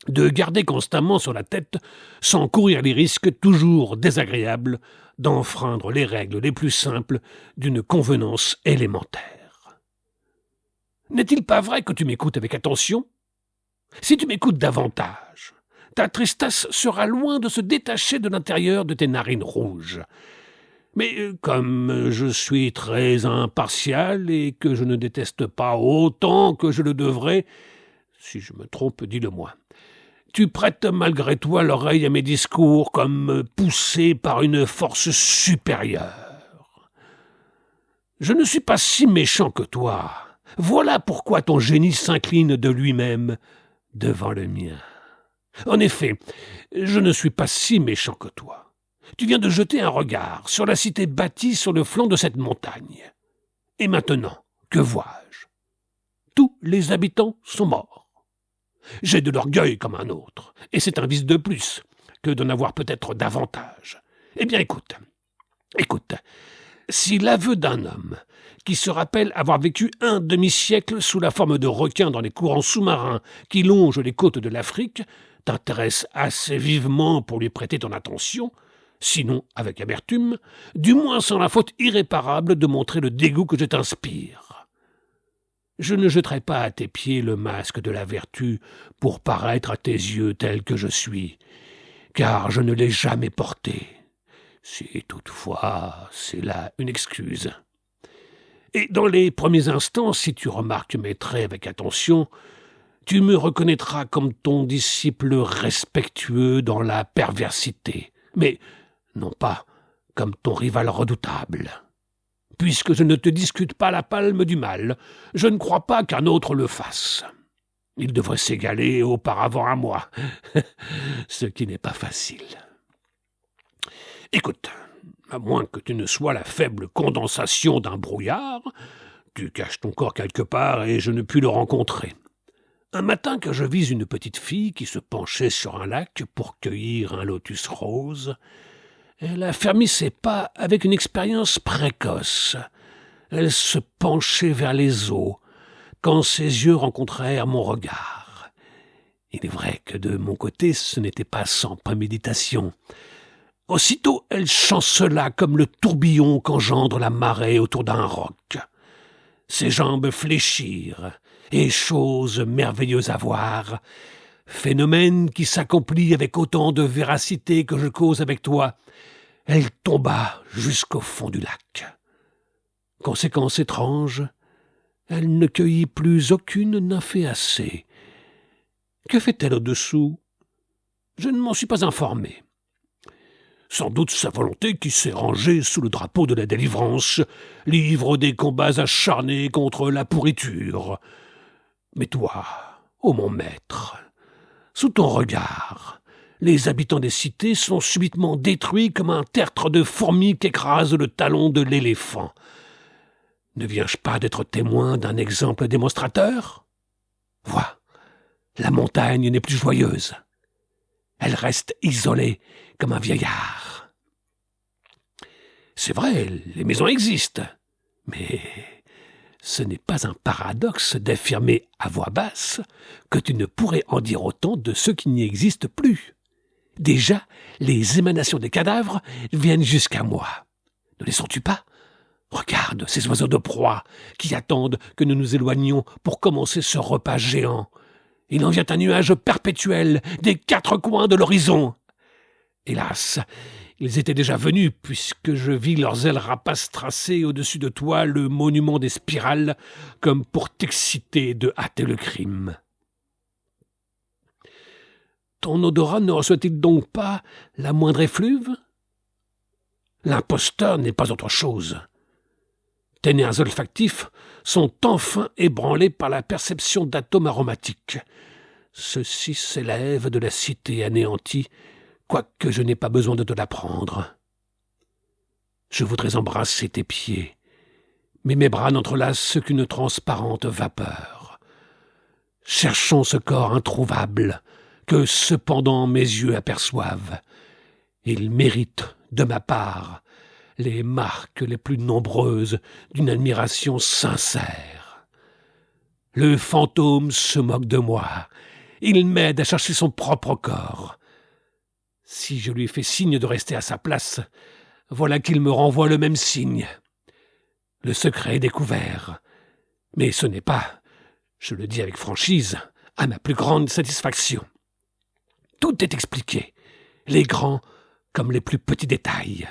de garder constamment sur la tête, sans courir les risques toujours désagréables d'enfreindre les règles les plus simples d'une convenance élémentaire. N'est-il pas vrai que tu m'écoutes avec attention ? Si tu m'écoutes davantage, ta tristesse sera loin de se détacher de l'intérieur de tes narines rouges. Mais comme je suis très impartial et que je ne déteste pas autant que je le devrais, si je me trompe, dis-le-moi, tu prêtes malgré toi l'oreille à mes discours comme poussé par une force supérieure. Je ne suis pas si méchant que toi. Voilà pourquoi ton génie s'incline de lui-même devant le mien. En effet, je ne suis pas si méchant que toi. Tu viens de jeter un regard sur la cité bâtie sur le flanc de cette montagne. Et maintenant, que vois-je ? Tous les habitants sont morts. J'ai de l'orgueil comme un autre, et c'est un vice de plus que d'en avoir peut-être davantage. Eh bien, écoute, si l'aveu d'un homme qui se rappelle avoir vécu un demi-siècle sous la forme de requin dans les courants sous-marins qui longent les côtes de l'Afrique t'intéresse assez vivement pour lui prêter ton attention, sinon avec amertume, du moins sans la faute irréparable de montrer le dégoût que je t'inspire. Je ne jetterai pas à tes pieds le masque de la vertu pour paraître à tes yeux tel que je suis, car je ne l'ai jamais porté, si toutefois c'est là une excuse. Et dans les premiers instants, si tu remarques mes traits avec attention, tu me reconnaîtras comme ton disciple respectueux dans la perversité, mais non pas comme ton rival redoutable. Puisque je ne te discute pas la palme du mal, je ne crois pas qu'un autre le fasse. Il devrait s'égaler auparavant à moi, ce qui n'est pas facile. Écoute, à moins que tu ne sois la faible condensation d'un brouillard, tu caches ton corps quelque part et je ne puis le rencontrer. Un matin que je vis une petite fille qui se penchait sur un lac pour cueillir un lotus rose, elle a fermé ses pas avec une expérience précoce. Elle se penchait vers les eaux, quand ses yeux rencontrèrent mon regard. Il est vrai que de mon côté, ce n'était pas sans préméditation. Aussitôt, elle chancela comme le tourbillon qu'engendre la marée autour d'un roc. Ses jambes fléchirent, et chose merveilleuse à voir, phénomène qui s'accomplit avec autant de véracité que je cause avec toi, elle tomba jusqu'au fond du lac. Conséquence étrange, elle ne cueillit plus aucune nymphéacée. Que fait-elle au-dessous? Je ne m'en suis pas informé. Sans doute sa volonté qui s'est rangée sous le drapeau de la délivrance, livre des combats acharnés contre la pourriture. Mais toi, ô mon maître, sous ton regard, les habitants des cités sont subitement détruits comme un tertre de fourmis qu'écrase le talon de l'éléphant. Ne viens-je pas d'être témoin d'un exemple démonstrateur? Vois, la montagne n'est plus joyeuse. Elle reste isolée comme un vieillard. C'est vrai, les maisons existent, mais ce n'est pas un paradoxe d'affirmer à voix basse que tu ne pourrais en dire autant de ceux qui n'y existent plus. Déjà, les émanations des cadavres viennent jusqu'à moi. Ne les sens-tu pas? Regarde ces oiseaux de proie qui attendent que nous nous éloignions pour commencer ce repas géant. Il en vient un nuage perpétuel des quatre coins de l'horizon. Hélas, ils étaient déjà venus, puisque je vis leurs ailes rapaces tracer au-dessus de toi le monument des spirales, comme pour t'exciter de hâter le crime. Ton odorat ne reçoit-il donc pas la moindre effluve? L'imposteur n'est pas autre chose. Tes nerfs olfactifs sont enfin ébranlés par la perception d'atomes aromatiques. Ceux-ci s'élèvent de la cité anéantie, quoique je n'ai pas besoin de te l'apprendre. Je voudrais embrasser tes pieds, mais mes bras n'entrelacent qu'une transparente vapeur. Cherchons ce corps introuvable que cependant mes yeux aperçoivent. Il mérite, de ma part, les marques les plus nombreuses d'une admiration sincère. Le fantôme se moque de moi. Il m'aide à chercher son propre corps. Si je lui fais signe de rester à sa place, voilà qu'il me renvoie le même signe. Le secret est découvert. Mais ce n'est pas, je le dis avec franchise, à ma plus grande satisfaction. Tout est expliqué, les grands comme les plus petits détails.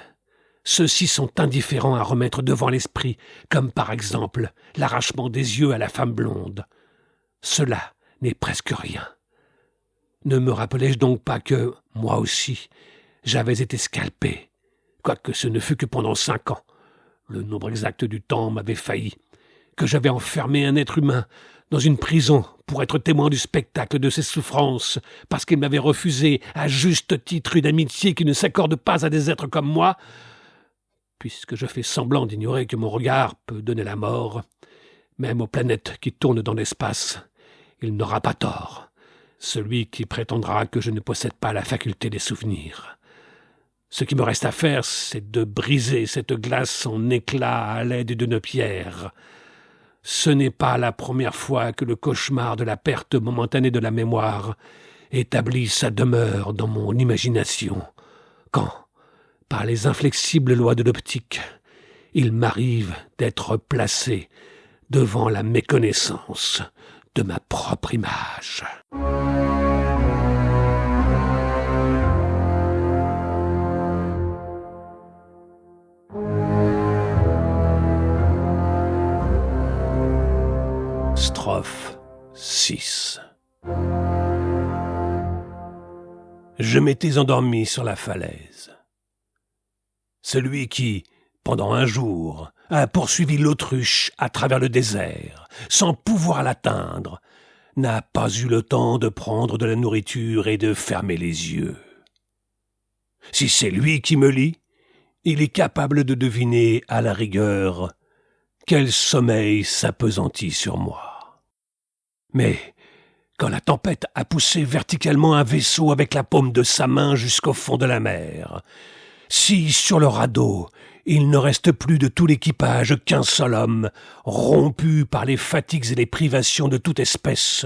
Ceux-ci sont indifférents à remettre devant l'esprit, comme par exemple l'arrachement des yeux à la femme blonde. Cela n'est presque rien. Ne me rappelais-je donc pas que, moi aussi, j'avais été scalpé, quoique ce ne fût que pendant 5 ans. Le nombre exact du temps m'avait failli, que j'avais enfermé un être humain dans une prison pour être témoin du spectacle de ses souffrances, parce qu'il m'avait refusé à juste titre une amitié qui ne s'accorde pas à des êtres comme moi. Puisque je fais semblant d'ignorer que mon regard peut donner la mort, même aux planètes qui tournent dans l'espace, il n'aura pas tort. Celui qui prétendra que je ne possède pas la faculté des souvenirs. Ce qui me reste à faire, c'est de briser cette glace en éclats à l'aide d'une pierre. Ce n'est pas la première fois que le cauchemar de la perte momentanée de la mémoire établit sa demeure dans mon imagination, quand, par les inflexibles lois de l'optique, il m'arrive d'être placé devant la méconnaissance de ma propre image. Strophe 6. Je m'étais endormi sur la falaise. Celui qui, pendant un jour, a poursuivi l'autruche à travers le désert, sans pouvoir l'atteindre, n'a pas eu le temps de prendre de la nourriture et de fermer les yeux. Si c'est lui qui me lit, il est capable de deviner, à la rigueur, quel sommeil s'appesantit sur moi. Mais quand la tempête a poussé verticalement un vaisseau avec la paume de sa main jusqu'au fond de la mer, si sur le radeau il ne reste plus de tout l'équipage qu'un seul homme, rompu par les fatigues et les privations de toute espèce,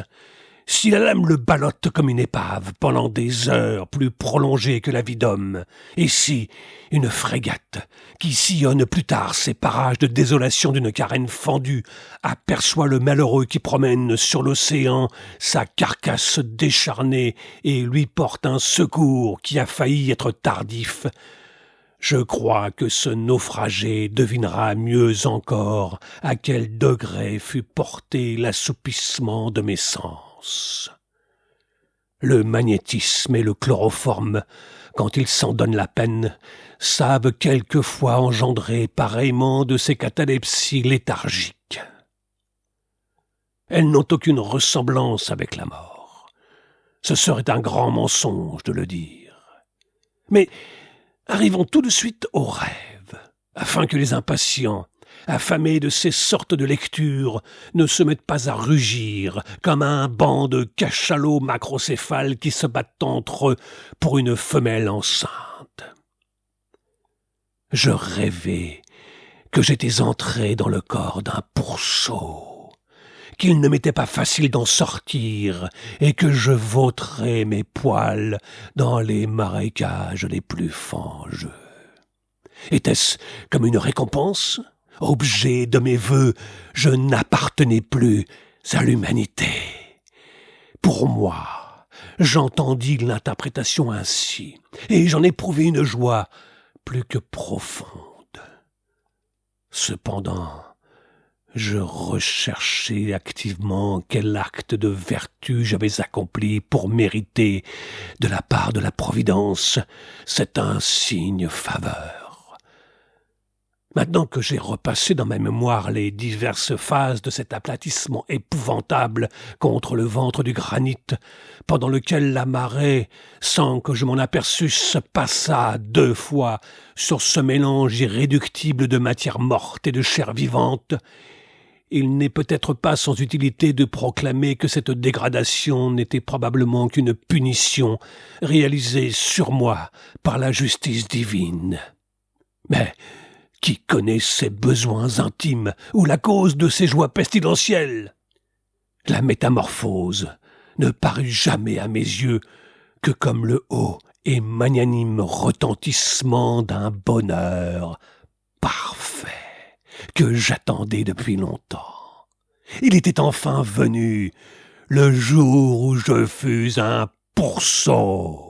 si la lame le ballotte comme une épave pendant des heures plus prolongées que la vie d'homme, et si une frégate qui sillonne plus tard ces parages de désolation d'une carène fendue aperçoit le malheureux qui promène sur l'océan sa carcasse décharnée et lui porte un secours qui a failli être tardif, je crois que ce naufragé devinera mieux encore à quel degré fut porté l'assoupissement de mes sens. Le magnétisme et le chloroforme, quand ils s'en donnent la peine, savent quelquefois engendrer pareillement de ces catalepsies léthargiques. Elles n'ont aucune ressemblance avec la mort. Ce serait un grand mensonge de le dire. Mais arrivons tout de suite aux rêves, afin que les impatients, affamés de ces sortes de lectures, ne se mettent pas à rugir comme un banc de cachalots macrocéphales qui se battent entre eux pour une femelle enceinte. Je rêvais que j'étais entré dans le corps d'un pourceau, qu'il ne m'était pas facile d'en sortir et que je vautrais mes poils dans les marécages les plus fangeux. Était-ce comme une récompense ? Objet de mes vœux, je n'appartenais plus à l'humanité. Pour moi, j'entendis l'interprétation ainsi, et j'en éprouvai une joie plus que profonde. Cependant, je recherchais activement quel acte de vertu j'avais accompli pour mériter, de la part de la Providence, cette insigne faveur. Maintenant que j'ai repassé dans ma mémoire les diverses phases de cet aplatissement épouvantable contre le ventre du granit, pendant lequel la marée, sans que je m'en aperçusse, passa 2 fois sur ce mélange irréductible de matière morte et de chair vivante, il n'est peut-être pas sans utilité de proclamer que cette dégradation n'était probablement qu'une punition réalisée sur moi par la justice divine. Mais qui connaît ses besoins intimes ou la cause de ses joies pestilentielles? La métamorphose ne parut jamais à mes yeux que comme le haut et magnanime retentissement d'un bonheur parfait que j'attendais depuis longtemps. Il était enfin venu le jour où je fus un pourceau.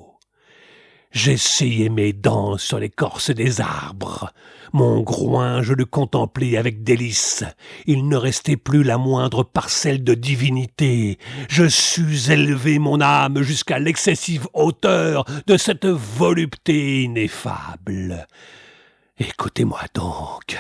J'essayai mes dents sur l'écorce des arbres. Mon groin, je le contemplais avec délice. Il ne restait plus la moindre parcelle de divinité. Je sus élever mon âme jusqu'à l'excessive hauteur de cette volupté ineffable. Écoutez-moi donc,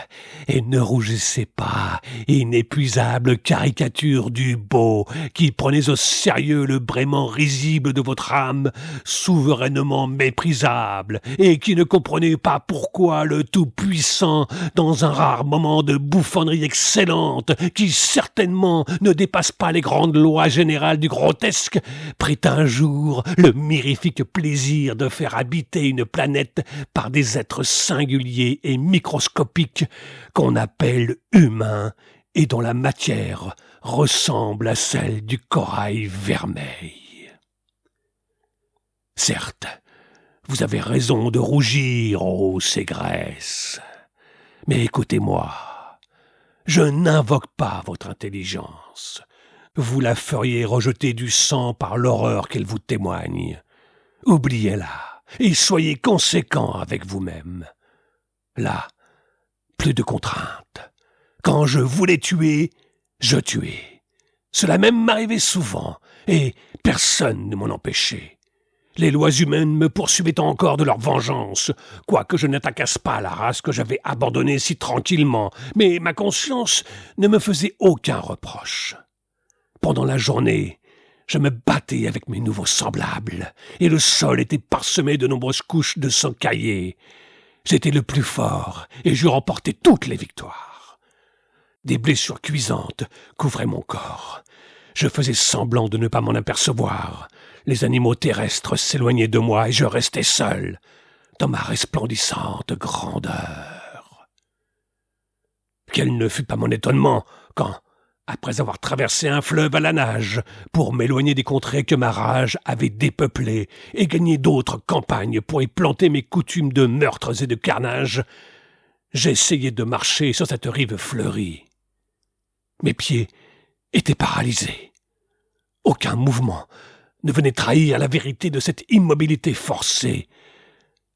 et ne rougissez pas, inépuisable caricature du beau, qui prenez au sérieux le braiement risible de votre âme, souverainement méprisable, et qui ne comprenez pas pourquoi le Tout-Puissant, dans un rare moment de bouffonnerie excellente, qui certainement ne dépasse pas les grandes lois générales du grotesque, prit un jour le mirifique plaisir de faire habiter une planète par des êtres singuliers et microscopiques qu'on appelle humains et dont la matière ressemble à celle du corail vermeil. Certes, vous avez raison de rougir, ô ségresse, mais écoutez-moi, je n'invoque pas votre intelligence. Vous la feriez rejeter du sang par l'horreur qu'elle vous témoigne. Oubliez-la et soyez conséquent avec vous-même. Là, plus de contraintes. Quand je voulais tuer, je tuais. Cela même m'arrivait souvent, et personne ne m'en empêchait. Les lois humaines me poursuivaient encore de leur vengeance, quoique je n'attaquasse pas la race que j'avais abandonnée si tranquillement, mais ma conscience ne me faisait aucun reproche. Pendant la journée, je me battais avec mes nouveaux semblables, et le sol était parsemé de nombreuses couches de sang caillé. J'étais le plus fort, et je remportais toutes les victoires. Des blessures cuisantes couvraient mon corps. Je faisais semblant de ne pas m'en apercevoir. Les animaux terrestres s'éloignaient de moi, et je restais seul, dans ma resplendissante grandeur. Quel ne fut pas mon étonnement quand, après avoir traversé un fleuve à la nage, pour m'éloigner des contrées que ma rage avait dépeuplées, et gagner d'autres campagnes pour y planter mes coutumes de meurtres et de carnage, j'essayais de marcher sur cette rive fleurie. Mes pieds étaient paralysés. Aucun mouvement ne venait trahir la vérité de cette immobilité forcée.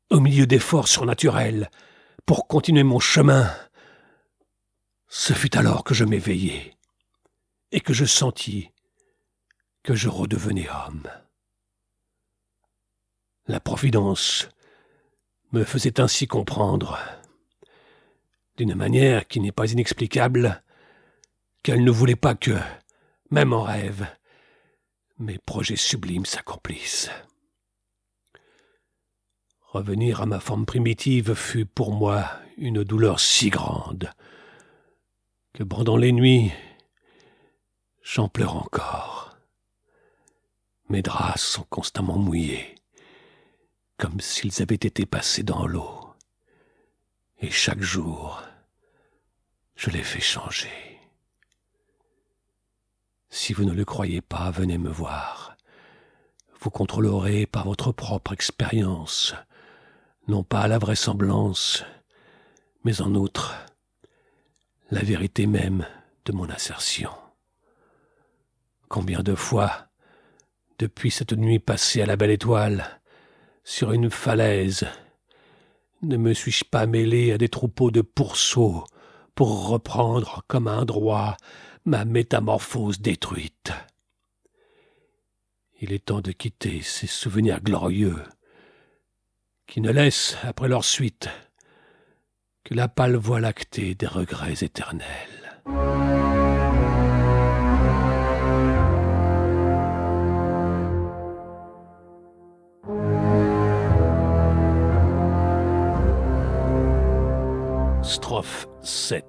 Au milieu d'efforts surnaturels, pour continuer mon chemin, ce fut alors que je m'éveillai et que je sentis que je redevenais homme. La Providence me faisait ainsi comprendre, d'une manière qui n'est pas inexplicable, qu'elle ne voulait pas que, même en rêve, mes projets sublimes s'accomplissent. Revenir à ma forme primitive fut pour moi une douleur si grande que pendant les nuits, j'en pleure encore. Mes draps sont constamment mouillés, comme s'ils avaient été passés dans l'eau. Et chaque jour, je les fais changer. Si vous ne le croyez pas, venez me voir. Vous contrôlerez par votre propre expérience, non pas la vraisemblance, mais en outre, la vérité même de mon assertion. Combien de fois, depuis cette nuit passée à la Belle Étoile, sur une falaise, ne me suis-je pas mêlé à des troupeaux de pourceaux pour reprendre comme un droit ma métamorphose détruite. Il est temps de quitter ces souvenirs glorieux qui ne laissent, après leur suite, que la pâle voie lactée des regrets éternels. Strophe 7.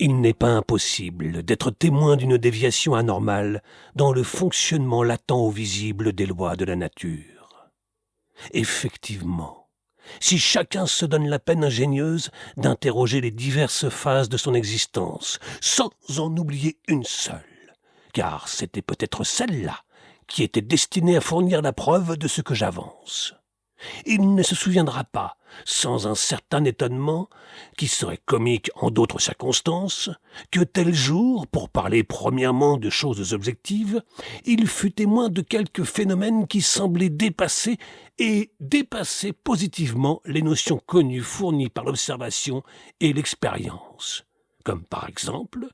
Il n'est pas impossible d'être témoin d'une déviation anormale dans le fonctionnement latent ou visible des lois de la nature. Effectivement, si chacun se donne la peine ingénieuse d'interroger les diverses phases de son existence, sans en oublier une seule, car c'était peut-être celle-là qui était destinée à fournir la preuve de ce que j'avance. Il ne se souviendra pas, sans un certain étonnement, qui serait comique en d'autres circonstances, que tel jour, pour parler premièrement de choses objectives, il fut témoin de quelques phénomènes qui semblaient dépasser positivement les notions connues fournies par l'observation et l'expérience, comme par exemple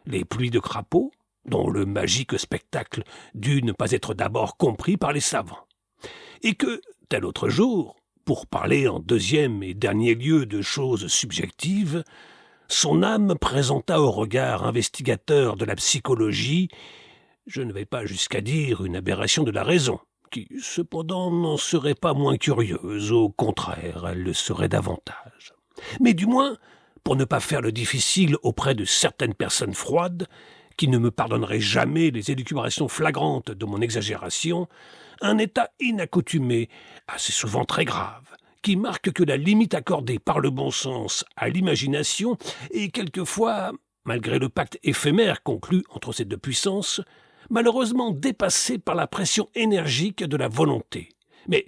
les pluies de crapauds, dont le magique spectacle dut ne pas être d'abord compris par les savants, et que, tel autre jour, pour parler en deuxième et dernier lieu de choses subjectives, son âme présenta au regard investigateur de la psychologie, je ne vais pas jusqu'à dire une aberration de la raison, qui cependant n'en serait pas moins curieuse, au contraire, elle le serait davantage. Mais du moins, pour ne pas faire le difficile auprès de certaines personnes froides, qui ne me pardonneraient jamais les élucubrations flagrantes de mon exagération, un état inaccoutumé, assez souvent très grave, qui marque que la limite accordée par le bon sens à l'imagination est quelquefois, malgré le pacte éphémère conclu entre ces deux puissances, malheureusement dépassée par la pression énergique de la volonté, mais,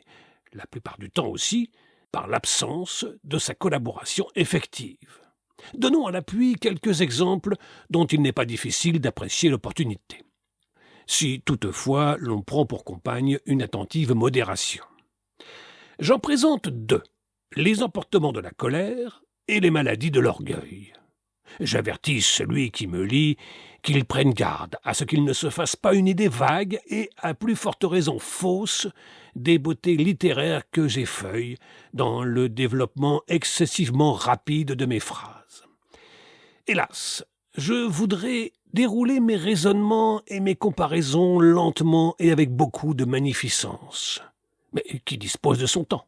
la plupart du temps aussi, par l'absence de sa collaboration effective. Donnons à l'appui quelques exemples dont il n'est pas difficile d'apprécier l'opportunité, si toutefois l'on prend pour compagne une attentive modération. J'en présente deux, les emportements de la colère et les maladies de l'orgueil. J'avertis celui qui me lit qu'il prenne garde à ce qu'il ne se fasse pas une idée vague et, à plus forte raison fausse, des beautés littéraires que j'effeuille dans le développement excessivement rapide de mes phrases. Hélas, je voudrais dérouler mes raisonnements et mes comparaisons lentement et avec beaucoup de magnificence, mais qui dispose de son temps,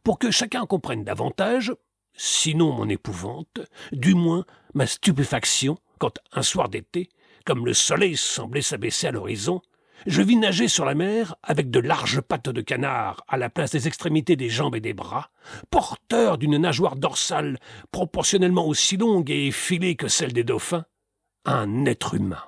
pour que chacun comprenne davantage, sinon mon épouvante, du moins ma stupéfaction quand un soir d'été, comme le soleil semblait s'abaisser à l'horizon, Je vis nager sur la mer avec de larges pattes de canard à la place des extrémités des jambes et des bras, porteur d'une nageoire dorsale proportionnellement aussi longue et effilée que celle des dauphins, un être humain,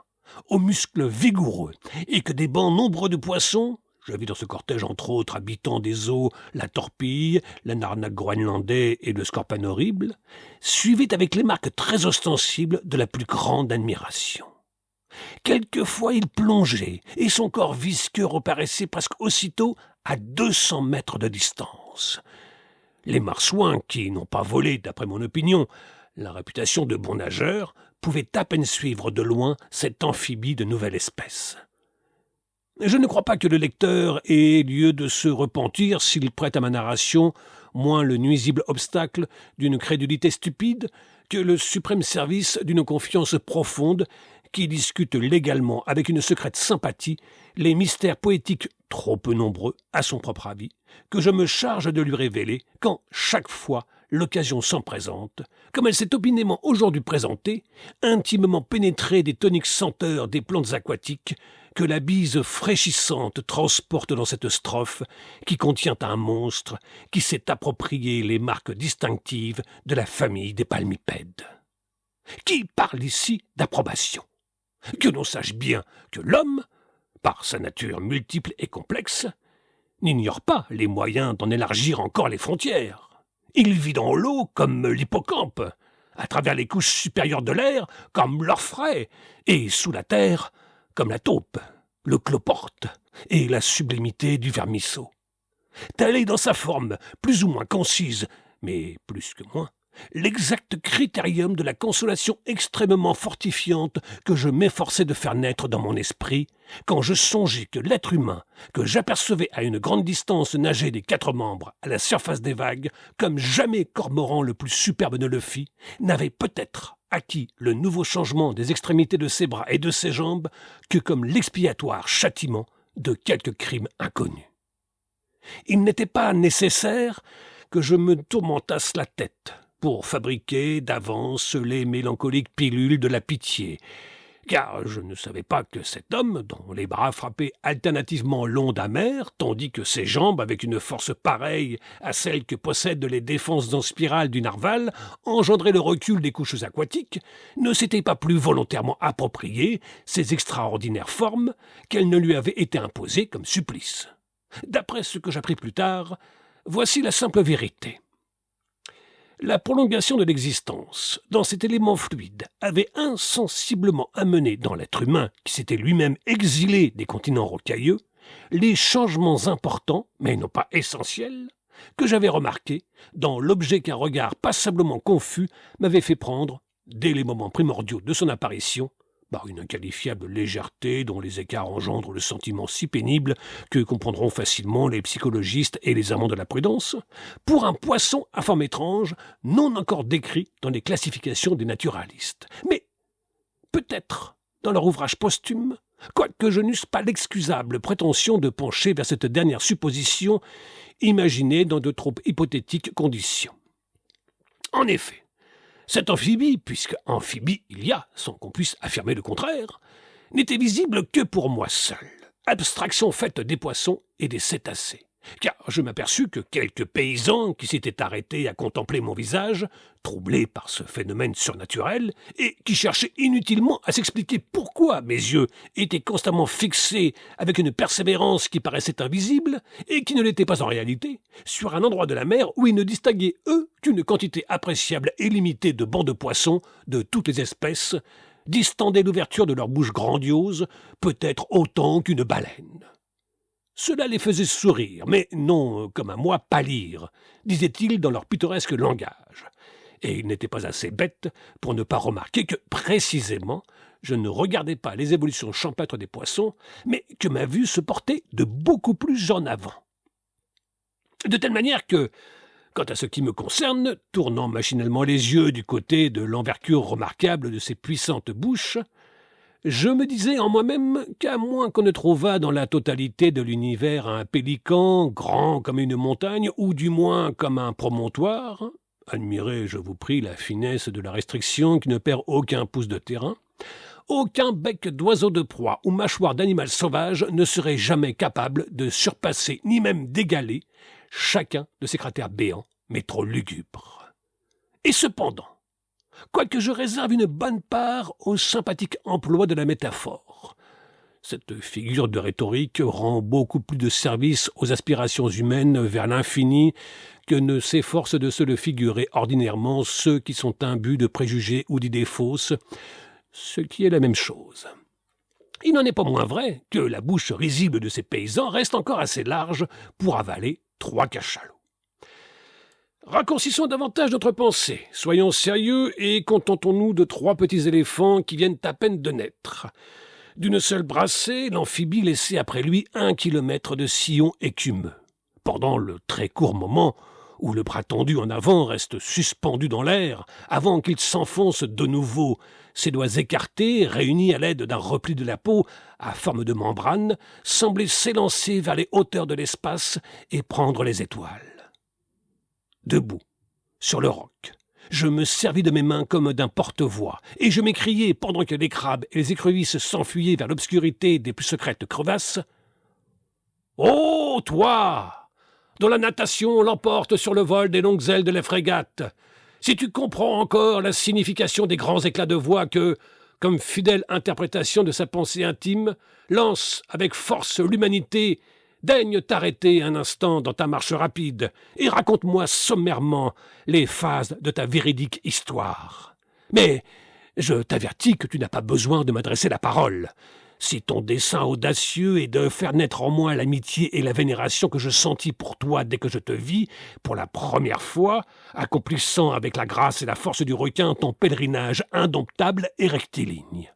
aux muscles vigoureux, et que des bancs nombreux de poissons, je vis dans ce cortège entre autres habitants des eaux la torpille, l'anarnaque groenlandais et le scorpion horrible, suivaient avec les marques très ostensibles de la plus grande admiration. Quelquefois il plongeait, et son corps visqueux reparaissait presque aussitôt à 200 mètres de distance. Les marsouins, qui n'ont pas volé, d'après mon opinion, la réputation de bons nageurs, pouvaient à peine suivre de loin cet amphibie de nouvelle espèce. Je ne crois pas que le lecteur ait lieu de se repentir s'il prête à ma narration moins le nuisible obstacle d'une crédulité stupide que le suprême service d'une confiance profonde qui discute légalement avec une secrète sympathie les mystères poétiques trop peu nombreux, à son propre avis, que je me charge de lui révéler quand, chaque fois, l'occasion s'en présente, comme elle s'est opinément aujourd'hui présentée, intimement pénétrée des toniques senteurs des plantes aquatiques que la bise fraîchissante transporte dans cette strophe qui contient un monstre qui s'est approprié les marques distinctives de la famille des palmipèdes. Qui parle ici d'approbation? Que l'on sache bien que l'homme, par sa nature multiple et complexe, n'ignore pas les moyens d'en élargir encore les frontières. Il vit dans l'eau comme l'hippocampe, à travers les couches supérieures de l'air comme l'orfraie, et sous la terre comme la taupe, le cloporte et la sublimité du vermisseau. Telle est dans sa forme, plus ou moins concise, mais plus que moins, l'exact critérium de la consolation extrêmement fortifiante que je m'efforçais de faire naître dans mon esprit, quand je songeais que l'être humain, que j'apercevais à une grande distance nager des 4 membres à la surface des vagues, comme jamais cormoran le plus superbe ne le fit, n'avait peut-être acquis le nouveau changement des extrémités de ses bras et de ses jambes que comme l'expiatoire châtiment de quelques crimes inconnus. Il n'était pas nécessaire que je me tourmentasse la tête pour fabriquer d'avance les mélancoliques pilules de la pitié, car je ne savais pas que cet homme, dont les bras frappaient alternativement l'onde amère, tandis que ses jambes, avec une force pareille à celle que possèdent les défenses en spirale du narval, engendraient le recul des couches aquatiques, ne s'était pas plus volontairement approprié ces extraordinaires formes qu'elles ne lui avaient été imposées comme supplice. D'après ce que j'appris plus tard, voici la simple vérité. La prolongation de l'existence, dans cet élément fluide, avait insensiblement amené dans l'être humain, qui s'était lui-même exilé des continents rocailleux, les changements importants, mais non pas essentiels, que j'avais remarqués dans l'objet qu'un regard passablement confus m'avait fait prendre, dès les moments primordiaux de son apparition, par une inqualifiable légèreté dont les écarts engendrent le sentiment si pénible que comprendront facilement les psychologistes et les amants de la prudence, pour un poisson à forme étrange, non encore décrit dans les classifications des naturalistes. Mais peut-être dans leur ouvrage posthume, quoique je n'eusse pas l'excusable prétention de pencher vers cette dernière supposition imaginée dans de trop hypothétiques conditions. En effet, cet amphibie, puisque amphibie il y a, sans qu'on puisse affirmer le contraire, n'était visible que pour moi seul, abstraction faite des poissons et des cétacés. Car je m'aperçus que quelques paysans qui s'étaient arrêtés à contempler mon visage, troublés par ce phénomène surnaturel, et qui cherchaient inutilement à s'expliquer pourquoi mes yeux étaient constamment fixés avec une persévérance qui paraissait invisible, et qui ne l'était pas en réalité, sur un endroit de la mer où ils ne distinguaient, eux, qu'une quantité appréciable et limitée de bancs de poissons de toutes les espèces, distendaient l'ouverture de leur bouche grandiose, peut-être autant qu'une baleine. Cela les faisait sourire, mais non, comme à moi, pâlir, disaient-ils dans leur pittoresque langage. Et ils n'étaient pas assez bêtes pour ne pas remarquer que, précisément, je ne regardais pas les évolutions champêtres des poissons, mais que ma vue se portait de beaucoup plus en avant. De telle manière que, quant à ce qui me concerne, tournant machinalement les yeux du côté de l'envergure remarquable de ces puissantes bouches, je me disais en moi-même qu'à moins qu'on ne trouvât dans la totalité de l'univers un pélican grand comme une montagne, ou du moins comme un promontoire, admirez, je vous prie, la finesse de la restriction qui ne perd aucun pouce de terrain, Aucun bec d'oiseau de proie ou mâchoire d'animal sauvage ne serait jamais capable de surpasser ni même d'égaler chacun de ces cratères béants, mais trop lugubres. Et cependant, quoique je réserve une bonne part au sympathique emploi de la métaphore, cette figure de rhétorique rend beaucoup plus de service aux aspirations humaines vers l'infini que ne s'efforcent de se le figurer ordinairement ceux qui sont imbus de préjugés ou d'idées fausses, ce qui est la même chose. Il n'en est pas moins vrai que la bouche risible de ces paysans reste encore assez large pour avaler 3 cachalots. Raccourcissons davantage notre pensée, soyons sérieux et contentons-nous de 3 petits éléphants qui viennent à peine de naître. D'une seule brassée, l'amphibie laissait après lui 1 kilomètre de sillon écumeux. Pendant le très court moment où le bras tendu en avant reste suspendu dans l'air, avant qu'il s'enfonce de nouveau, ses doigts écartés, réunis à l'aide d'un repli de la peau à forme de membrane, semblaient s'élancer vers les hauteurs de l'espace et prendre les étoiles. Debout, sur le roc, je me servis de mes mains comme d'un porte-voix, et je m'écriai, pendant que les crabes et les écrevisses s'enfuyaient vers l'obscurité des plus secrètes crevasses, « Oh, toi, dont la natation l'emporte sur le vol des longues ailes de la frégate, si tu comprends encore la signification des grands éclats de voix que, comme fidèle interprétation de sa pensée intime, lance avec force l'humanité, daigne t'arrêter un instant dans ta marche rapide et raconte-moi sommairement les phases de ta véridique histoire. Mais je t'avertis que tu n'as pas besoin de m'adresser la parole. Si ton dessein audacieux est de faire naître en moi l'amitié et la vénération que je sentis pour toi dès que je te vis, pour la première fois, accomplissant avec la grâce et la force du requin ton pèlerinage indomptable et rectiligne.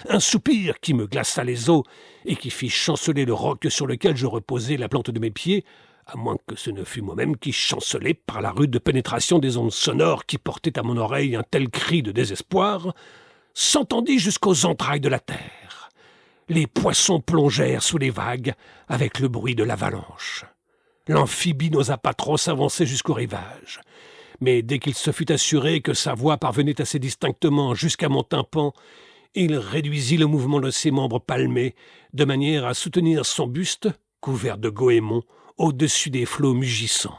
Un soupir qui me glaça les os et qui fit chanceler le roc sur lequel je reposais la plante de mes pieds, à moins que ce ne fût moi-même qui chancelais par la rude pénétration des ondes sonores qui portaient à mon oreille un tel cri de désespoir, s'entendit jusqu'aux entrailles de la terre. Les poissons plongèrent sous les vagues avec le bruit de l'avalanche. L'amphibie n'osa pas trop s'avancer jusqu'au rivage. Mais dès qu'il se fut assuré que sa voix parvenait assez distinctement jusqu'à mon tympan, il réduisit le mouvement de ses membres palmés, de manière à soutenir son buste, couvert de goémons, au-dessus des flots mugissants.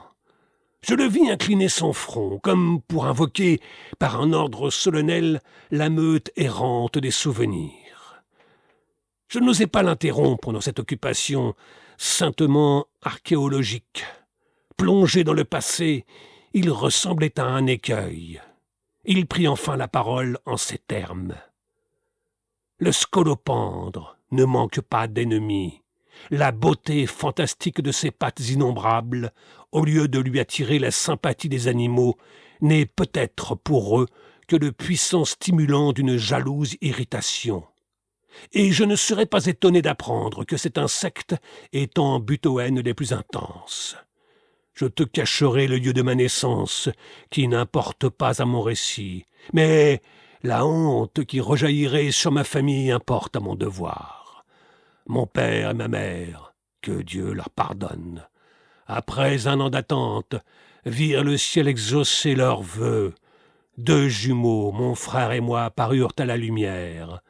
Je le vis incliner son front, comme pour invoquer, par un ordre solennel, la meute errante des souvenirs. Je n'osais pas l'interrompre dans cette occupation saintement archéologique. Plongé dans le passé, il ressemblait à un écueil. Il prit enfin la parole en ces termes. Le scolopendre ne manque pas d'ennemis. La beauté fantastique de ses pattes innombrables, au lieu de lui attirer la sympathie des animaux, n'est peut-être pour eux que le puissant stimulant d'une jalouse irritation. Et je ne serais pas étonné d'apprendre que cet insecte est en but aux haines les plus intenses. Je te cacherai le lieu de ma naissance, qui n'importe pas à mon récit, mais la honte qui rejaillirait sur ma famille importe à mon devoir. Mon père et ma mère, que Dieu leur pardonne, après 1 an d'attente, virent le ciel exaucer leurs vœux. 2 jumeaux, mon frère et moi, parurent à la lumière.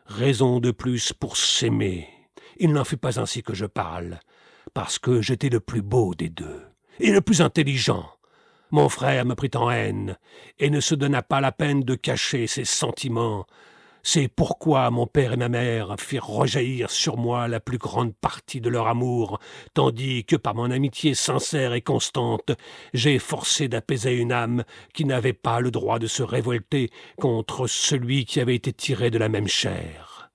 Raison de plus pour s'aimer. Il n'en fut pas ainsi que je parle, parce que j'étais le plus beau des 2, et le plus intelligent. Mon frère me prit en haine, et ne se donna pas la peine de cacher ses sentiments. C'est pourquoi mon père et ma mère firent rejaillir sur moi la plus grande partie de leur amour, tandis que par mon amitié sincère et constante, j'ai forcé d'apaiser une âme qui n'avait pas le droit de se révolter contre celui qui avait été tiré de la même chair.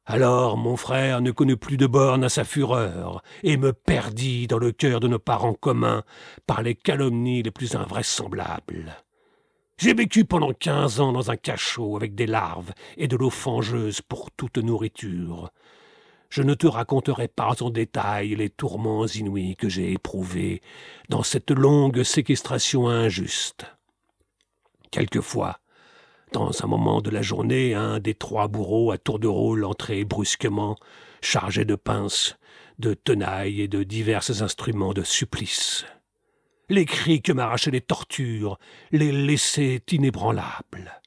Alors mon frère ne connut plus de borne à sa fureur, et me perdit dans le cœur de nos parents communs par les calomnies les plus invraisemblables. J'ai vécu pendant 15 ans dans un cachot avec des larves et de l'eau fangeuse pour toute nourriture. Je ne te raconterai pas en détail les tourments inouïs que j'ai éprouvés dans cette longue séquestration injuste. Quelquefois, dans un moment de la journée, un des 3 bourreaux à tour de rôle entrait brusquement, chargé de pinces, de tenailles et de divers instruments de supplice. Les cris que m'arrachaient les tortures les laissaient inébranlables.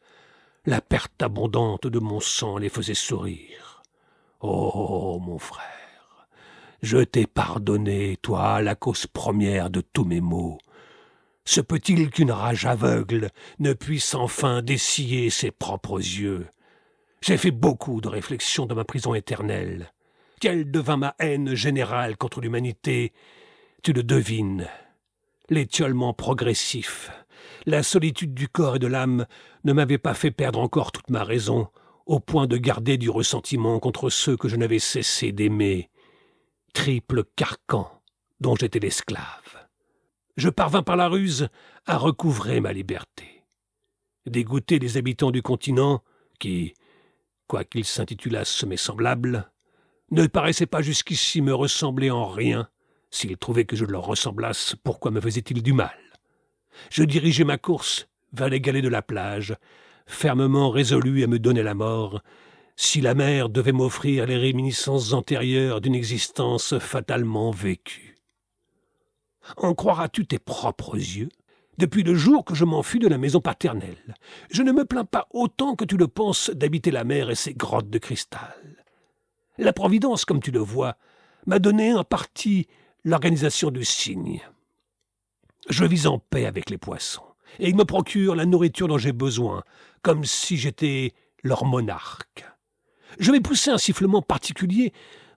La perte abondante de mon sang les faisait sourire. Oh, mon frère, je t'ai pardonné, toi, la cause première de tous mes maux. Se peut-il qu'une rage aveugle ne puisse enfin dessiller ses propres yeux? J'ai fait beaucoup de réflexions dans ma prison éternelle. Quelle devint ma haine générale contre l'humanité? Tu le devines. L'étiolement progressif, la solitude du corps et de l'âme ne m'avaient pas fait perdre encore toute ma raison, au point de garder du ressentiment contre ceux que je n'avais cessé d'aimer. Triple carcan dont j'étais l'esclave. Je parvins par la ruse à recouvrer ma liberté. Dégoûté des habitants du continent, qui, quoiqu'ils s'intitulassent mes semblables, ne paraissaient pas jusqu'ici me ressembler en rien. S'ils trouvaient que je leur ressemblasse, pourquoi me faisaient-ils du mal? Je dirigeais ma course vers les galets de la plage, fermement résolu à me donner la mort, si la mer devait m'offrir les réminiscences antérieures d'une existence fatalement vécue. En croiras-tu tes propres yeux? Depuis le jour que je m'enfuis de la maison paternelle, je ne me plains pas autant que tu le penses d'habiter la mer et ses grottes de cristal. La Providence, comme tu le vois, m'a donné en partie l'organisation du cygne. Je vis en paix avec les poissons, et ils me procurent la nourriture dont j'ai besoin, comme si j'étais leur monarque. Je vais pousser un sifflement particulier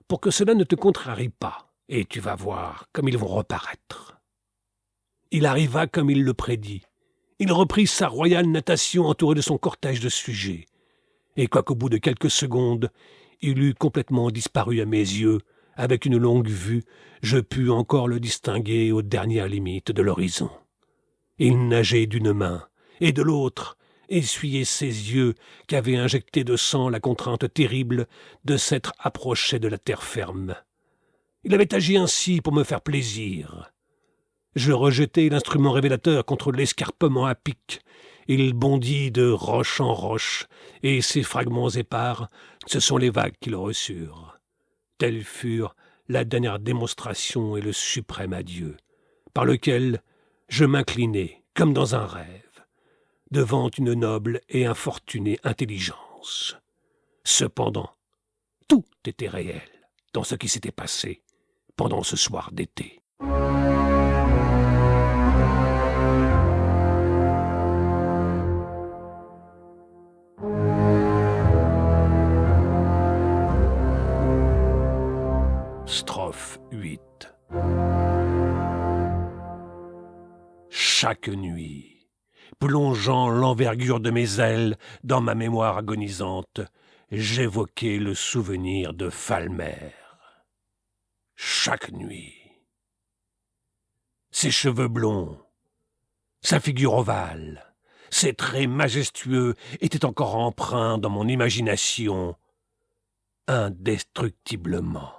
pour que cela ne te contrarie pas, et tu vas voir comme ils vont reparaître. Il arriva comme il le prédit. Il reprit sa royale natation entouré de son cortège de sujets, et quoiqu'au bout de quelques secondes, il eût complètement disparu à mes yeux, avec une longue vue, je pus encore le distinguer aux dernières limites de l'horizon. Il nageait d'une main, et de l'autre, essuyait ses yeux qu'avait injecté de sang la contrainte terrible de s'être approché de la terre ferme. Il avait agi ainsi pour me faire plaisir. Je rejetai l'instrument révélateur contre l'escarpement à pic. Il bondit de roche en roche, et ces fragments épars, ce sont les vagues qui le reçurent. Telles furent la dernière démonstration et le suprême adieu, par lequel je m'inclinai, comme dans un rêve, devant une noble et infortunée intelligence. Cependant, tout était réel dans ce qui s'était passé pendant ce soir d'été. Strophe 8. Chaque nuit, plongeant l'envergure de mes ailes dans ma mémoire agonisante, j'évoquais le souvenir de Falmer. Chaque nuit. Ses cheveux blonds, sa figure ovale, ses traits majestueux étaient encore empreints dans mon imagination indestructiblement.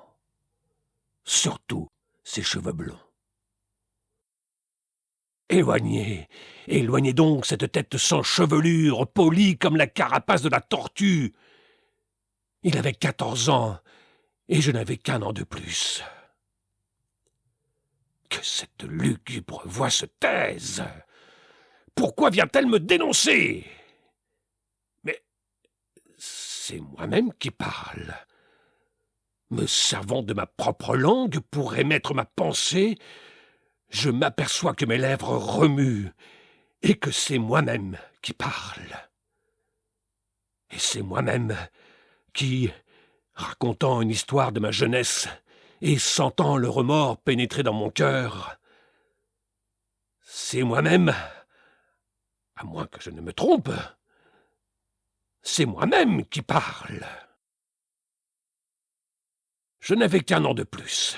Surtout ses cheveux blonds. Éloignez, éloignez donc cette tête sans chevelure, polie comme la carapace de la tortue. Il avait 14 ans, et je n'avais qu'1 an de plus. Que cette lugubre voix se taise. Pourquoi vient-elle me dénoncer? Mais c'est moi-même qui parle. Me servant de ma propre langue pour émettre ma pensée, je m'aperçois que mes lèvres remuent et que c'est moi-même qui parle. Et c'est moi-même qui, racontant une histoire de ma jeunesse et sentant le remords pénétrer dans mon cœur, c'est moi-même, à moins que je ne me trompe, c'est moi-même qui parle. Je n'avais qu'1 an de plus.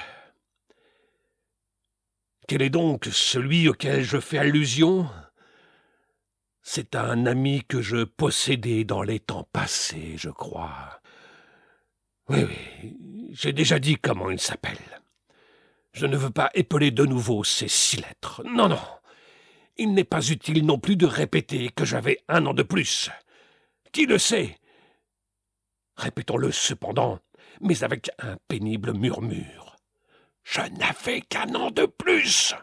Quel est donc celui auquel je fais allusion? C'est un ami que je possédais dans les temps passés, je crois. Oui, j'ai déjà dit comment il s'appelle. Je ne veux pas épeler de nouveau ces 6 lettres. Non, non. Il n'est pas utile non plus de répéter que j'avais 1 an de plus. Qui le sait? Répétons-le cependant, mais avec un pénible murmure. Je n'avais qu'1 an de plus.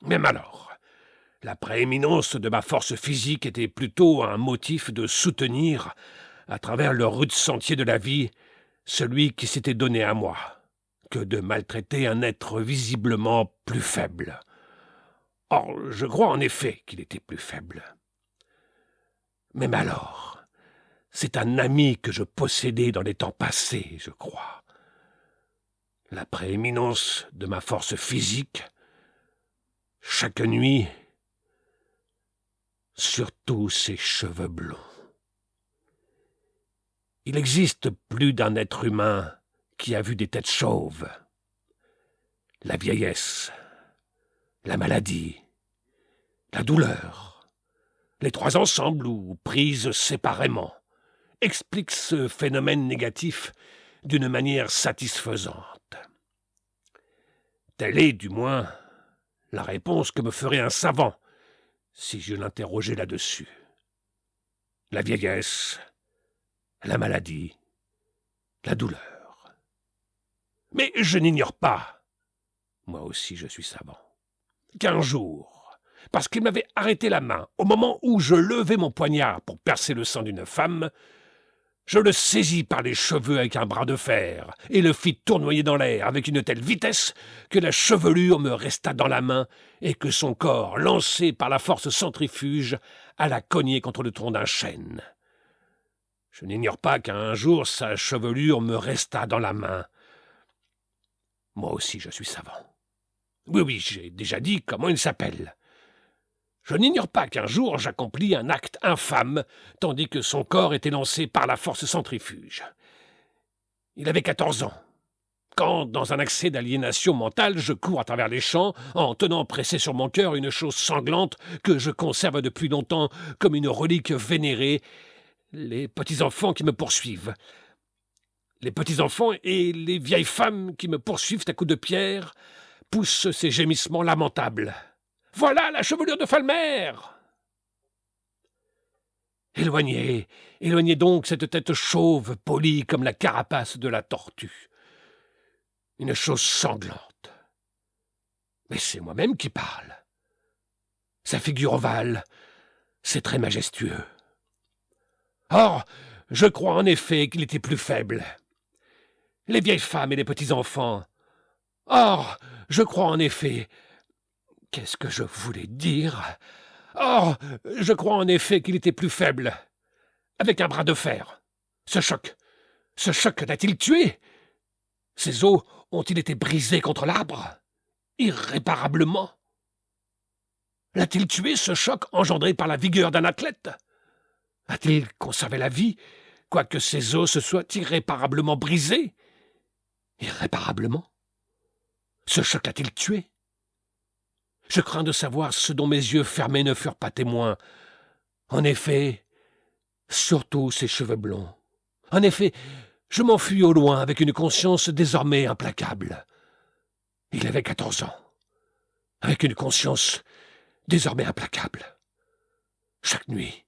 Même alors, La prééminence de ma force physique était plutôt un motif de soutenir, à travers le rude sentier de la vie, celui qui s'était donné à moi, que de maltraiter un être visiblement plus faible. Or, je crois en effet qu'il était plus faible. Même alors, c'est un ami que je possédais dans les temps passés, je crois. La prééminence de ma force physique, chaque nuit, surtout ses cheveux blonds. Il existe plus d'un être humain qui a vu des têtes chauves. La vieillesse, la maladie, la douleur, les trois ensemble ou prises séparément, expliquent ce phénomène négatif d'une manière satisfaisante. Telle est, du moins, la réponse que me ferait un savant si je l'interrogeais là-dessus. La vieillesse, la maladie, la douleur. Mais je n'ignore pas, moi aussi je suis savant, qu'un jour, parce qu'il m'avait arrêté la main au moment où je levais mon poignard pour percer le sein d'une femme, je le saisis par les cheveux avec un bras de fer et le fis tournoyer dans l'air avec une telle vitesse que la chevelure me resta dans la main et que son corps, lancé par la force centrifuge, alla cogner contre le tronc d'un chêne. Je n'ignore pas qu'un jour sa chevelure me resta dans la main. Moi aussi je suis savant. Oui, j'ai déjà dit comment il s'appelle. Je n'ignore pas qu'un jour j'accomplis un acte infâme, tandis que son corps était lancé par la force centrifuge. Il avait 14 ans, quand, dans un accès d'aliénation mentale, je cours à travers les champs, en tenant pressé sur mon cœur une chose sanglante que je conserve depuis longtemps comme une relique vénérée, les petits-enfants qui me poursuivent. Les petits-enfants et les vieilles femmes qui me poursuivent à coups de pierre poussent ces gémissements lamentables. « Voilà la chevelure de Falmer !» Éloignez, éloignez donc cette tête chauve, polie comme la carapace de la tortue. Une chose sanglante. Mais c'est moi-même qui parle. Sa figure ovale, c'est très majestueux. Or, je crois en effet qu'il était plus faible. Les vieilles femmes et les petits-enfants. Or, je crois en effet... Qu'est-ce que je voulais dire? Or, je crois en effet qu'il était plus faible. Avec un bras de fer. Ce choc l'a-t-il tué? Ses os ont-ils été brisés contre l'arbre? Irréparablement? L'a-t-il tué, ce choc engendré par la vigueur d'un athlète? A-t-il conservé la vie, quoique ses os se soient irréparablement brisés? Irréparablement? Ce choc l'a-t-il tué? Je crains de savoir ce dont mes yeux fermés ne furent pas témoins. En effet, surtout ses cheveux blonds. En effet, je m'enfuis au loin avec une conscience désormais implacable. Il avait 14 ans, avec une conscience désormais implacable. Chaque nuit,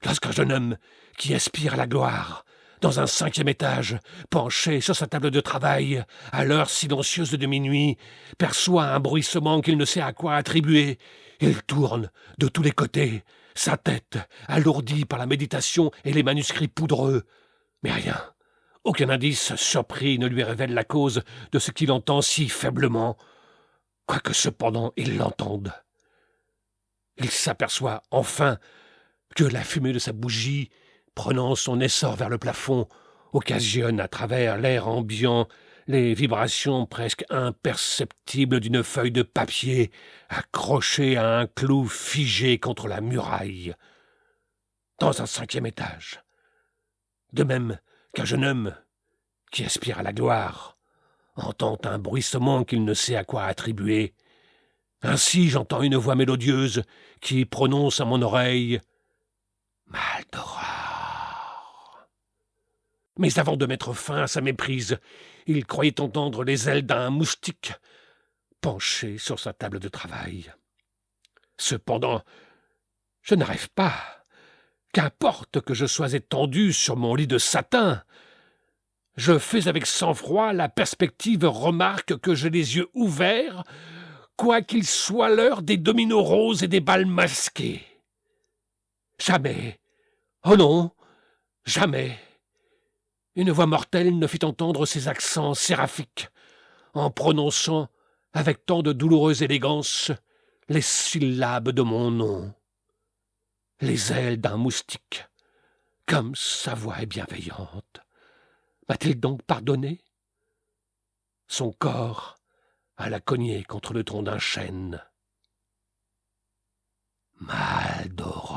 lorsqu'un jeune homme qui aspire à la gloire, dans un 5e étage, penché sur sa table de travail, à l'heure silencieuse de minuit, perçoit un bruissement qu'il ne sait à quoi attribuer. Il tourne de tous les côtés, sa tête alourdie par la méditation et les manuscrits poudreux. Mais rien, aucun indice surpris ne lui révèle la cause de ce qu'il entend si faiblement, quoique cependant il l'entende. Il s'aperçoit enfin que la fumée de sa bougie, prenant son essor vers le plafond, occasionne à travers l'air ambiant les vibrations presque imperceptibles d'une feuille de papier accrochée à un clou figé contre la muraille, dans un 5e étage. De même qu'un jeune homme qui aspire à la gloire entend un bruissement qu'il ne sait à quoi attribuer. Ainsi j'entends une voix mélodieuse qui prononce à mon oreille « Maldoror ». Mais avant de mettre fin à sa méprise, il croyait entendre les ailes d'un moustique penché sur sa table de travail. Cependant, je n'arrive pas. Qu'importe que je sois étendu sur mon lit de satin, je fais avec sang-froid la perspective remarque que j'ai les yeux ouverts, quoi qu'il soit l'heure des dominos roses et des bals masqués. Jamais, oh non, jamais, une voix mortelle ne fit entendre ses accents séraphiques, en prononçant, avec tant de douloureuse élégance, les syllabes de mon nom. Les ailes d'un moustique, comme sa voix est bienveillante. M'a-t-il donc pardonné? Son corps alla cogner contre le tronc d'un chêne. Maldoror.